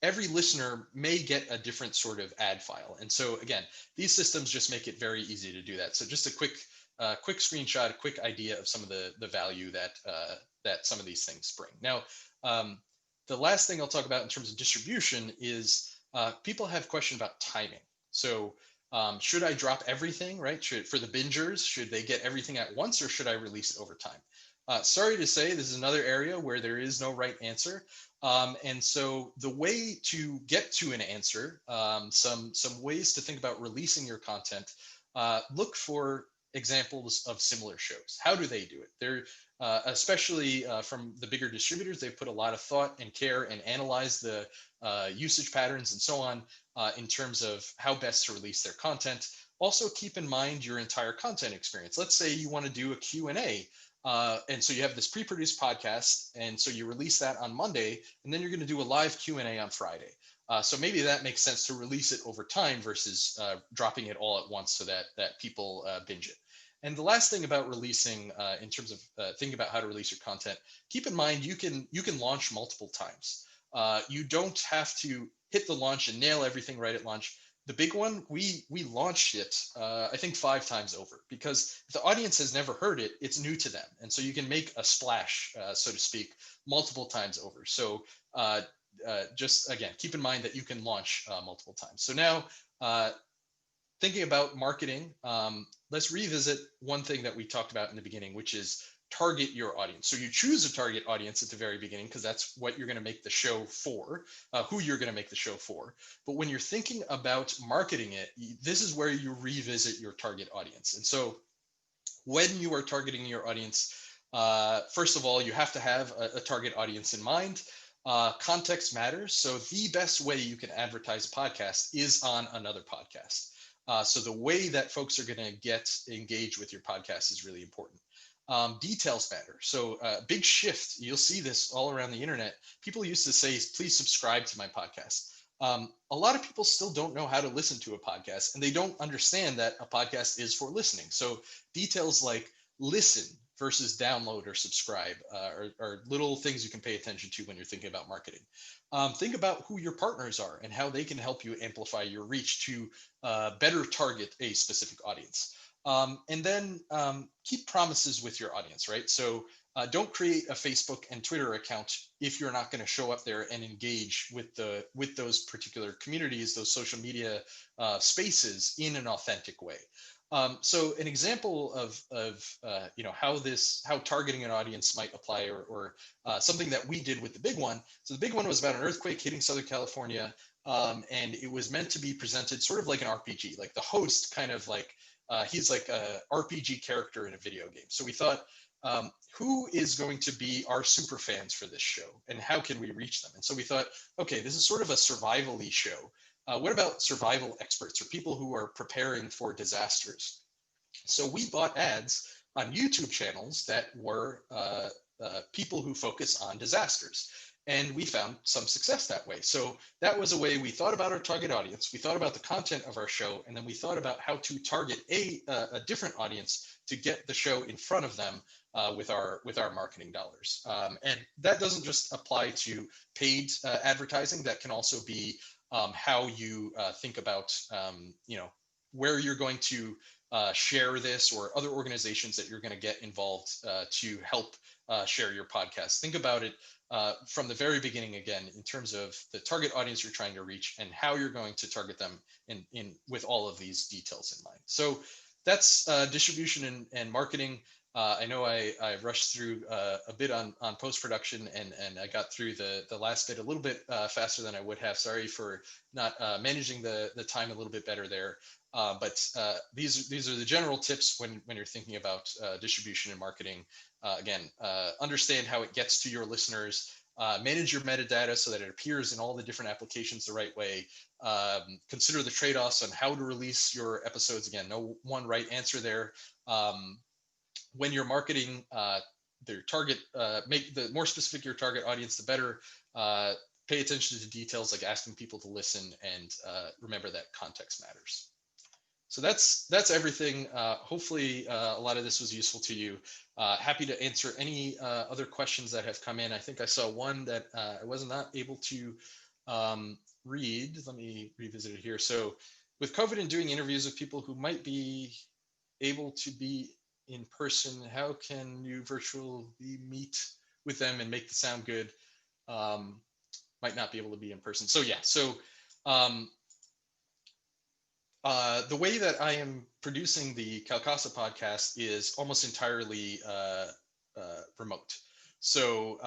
every listener may get a different sort of ad file. And so again, these systems just make it very easy to do that. So just a quick screenshot, a quick idea of some of the value that some of these things bring. Now, the last thing I'll talk about in terms of distribution is people have questions about timing. So should I drop everything, right? For the bingers, should they get everything at once, or should I release it over time? Sorry to say, this is another area where there is no right answer. And so the way to get to an answer, some ways to think about releasing your content, look for examples of similar shows. How do they do it? They're especially from the bigger distributors, they've put a lot of thought and care and analyze the usage patterns and so on in terms of how best to release their content. Also keep in mind your entire content experience. Let's say you want to do a Q&A. And so you have this pre-produced podcast, and so you release that on Monday, and then you're going to do a live Q&A on Friday. So maybe that makes sense to release it over time versus dropping it all at once so that people binge it. And the last thing about releasing, in terms of thinking about how to release your content, keep in mind you can launch multiple times. You don't have to hit the launch and nail everything right at launch. The big one, we launched it, I think 5 times over, because if the audience has never heard it, it's new to them. And so you can make a splash, so to speak, multiple times over. So just, again, keep in mind that you can launch multiple times. So now, thinking about marketing, let's revisit one thing that we talked about in the beginning, which is target your audience. So you choose a target audience at the very beginning because that's what you're going to make the show for, who you're going to make the show for. But when you're thinking about marketing it, this is where you revisit your target audience. And so when you are targeting your audience, first of all, you have to have a target audience in mind. Context matters. So the best way you can advertise a podcast is on another podcast. So the way that folks are going to get engaged with your podcast is really important. Details matter. So big shift. You'll see this all around the internet. People used to say, please subscribe to my podcast. A lot of people still don't know how to listen to a podcast, and they don't understand that a podcast is for listening. So details like listen versus download or subscribe are little things you can pay attention to when you're thinking about marketing. Think about who your partners are and how they can help you amplify your reach to better target a specific audience. And then keep promises with your audience, right? So don't create a Facebook and Twitter account if you're not going to show up there and engage with those particular communities, those social media spaces in an authentic way. So an example of how targeting an audience might apply, or something that we did with the big one. So the big one was about an earthquake hitting Southern California, and it was meant to be presented sort of like an RPG, like the host kind of like he's like a RPG character in a video game. So we thought, who is going to be our super fans for this show, and how can we reach them? And so we thought, okay, this is sort of a survival-y show. What about survival experts or people who are preparing for disasters? So we bought ads on YouTube channels that were people who focus on disasters. And we found some success that way. So that was a way we thought about our target audience. We thought about the content of our show, and then we thought about how to target a different audience to get the show in front of them with our marketing dollars. And that doesn't just apply to paid advertising. That can also be how you think about where you're going to share this, or other organizations that you're going to get involved to help share your podcast. Think about it from the very beginning, again, in terms of the target audience you're trying to reach and how you're going to target them in with all of these details in mind. So that's distribution and marketing. I know I rushed through a bit on post-production, and I got through the last bit a little bit faster than I would have. Sorry for not managing the time a little bit better there. But these are the general tips when you're thinking about distribution and marketing. Again, understand how it gets to your listeners. Manage your metadata so that it appears in all the different applications the right way. Consider the trade-offs on how to release your episodes. Again, no one right answer there. When you're marketing their target, make the more specific your target audience, the better. Pay attention to details like asking people to listen, and remember that context matters. So that's everything. Hopefully a lot of this was useful to you. Happy to answer any other questions that have come in. I think I saw one that I was not able to read. Let me revisit it here. So with COVID and doing interviews with people who might be able to be in person, how can you virtually meet with them and make the sound good? Might not be able to be in person. So yeah, so the way that I am producing the CalCasa podcast is almost entirely remote. So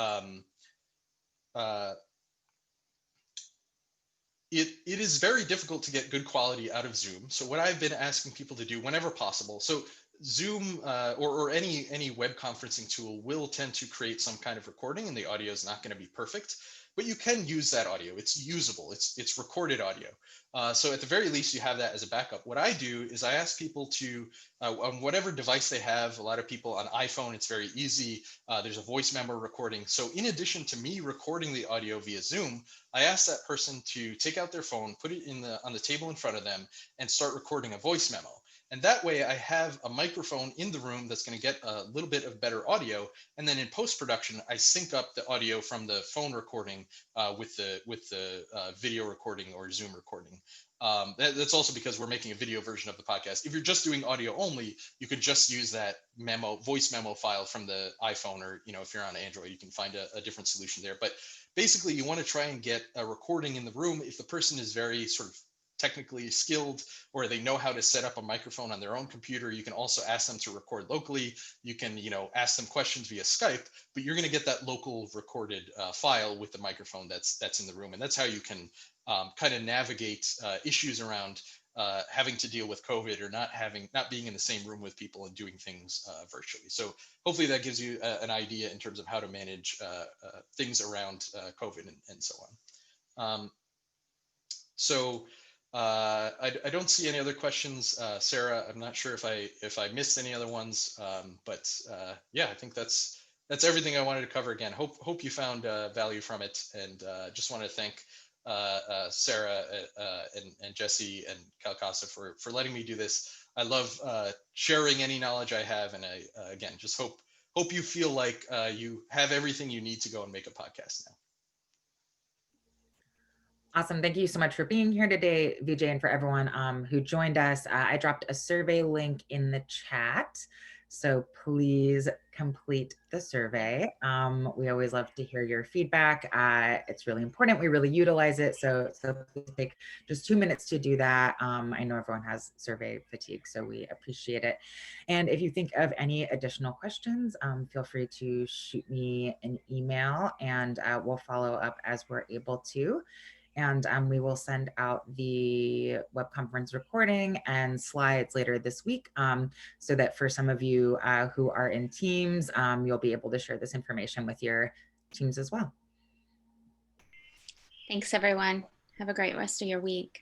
it is very difficult to get good quality out of Zoom. So what I've been asking people to do whenever possible, so Zoom or any web conferencing tool will tend to create some kind of recording, and the audio is not going to be perfect, but you can use that audio. It's usable. It's recorded audio. So at the very least, you have that as a backup. What I do is I ask people to, on whatever device they have, a lot of people on iPhone, it's very easy. There's a voice memo recording. So in addition to me recording the audio via Zoom, I ask that person to take out their phone, put it on the table in front of them, and start recording a voice memo. And that way I have a microphone in the room that's going to get a little bit of better audio. And then in post-production, I sync up the audio from the phone recording with the video recording or Zoom recording. That's also because we're making a video version of the podcast. If you're just doing audio only, you could just use that voice memo file from the iPhone, or if you're on Android, you can find a different solution there. But basically, you want to try and get a recording in the room. If the person is very sort of technically skilled, or they know how to set up a microphone on their own computer, you can also ask them to record locally. You can ask them questions via Skype, but you're going to get that local recorded file with the microphone that's in the room. And that's how you can kind of navigate issues around having to deal with COVID, or not being in the same room with people and doing things virtually. So hopefully that gives you an idea in terms of how to manage things around COVID and so on. I don't see any other questions. Sarah, I'm not sure if I missed any other ones, but yeah, I think that's everything I wanted to cover. Again, hope you found value from it, and just want to thank Sarah and Jesse and CalCasa for letting me do this. I love sharing any knowledge I have, and I again just hope you feel like you have everything you need to go and make a podcast now. Awesome. Thank you so much for being here today, Vijay, and for everyone who joined us. I dropped a survey link in the chat, so please complete the survey. We always love to hear your feedback. It's really important. We really utilize it. So please take just 2 minutes to do that. I know everyone has survey fatigue, so we appreciate it. And if you think of any additional questions, feel free to shoot me an email, and we'll follow up as we're able to. And we will send out the web conference recording and slides later this week, so that for some of you who are in teams, you'll be able to share this information with your teams as well. Thanks, everyone. Have a great rest of your week.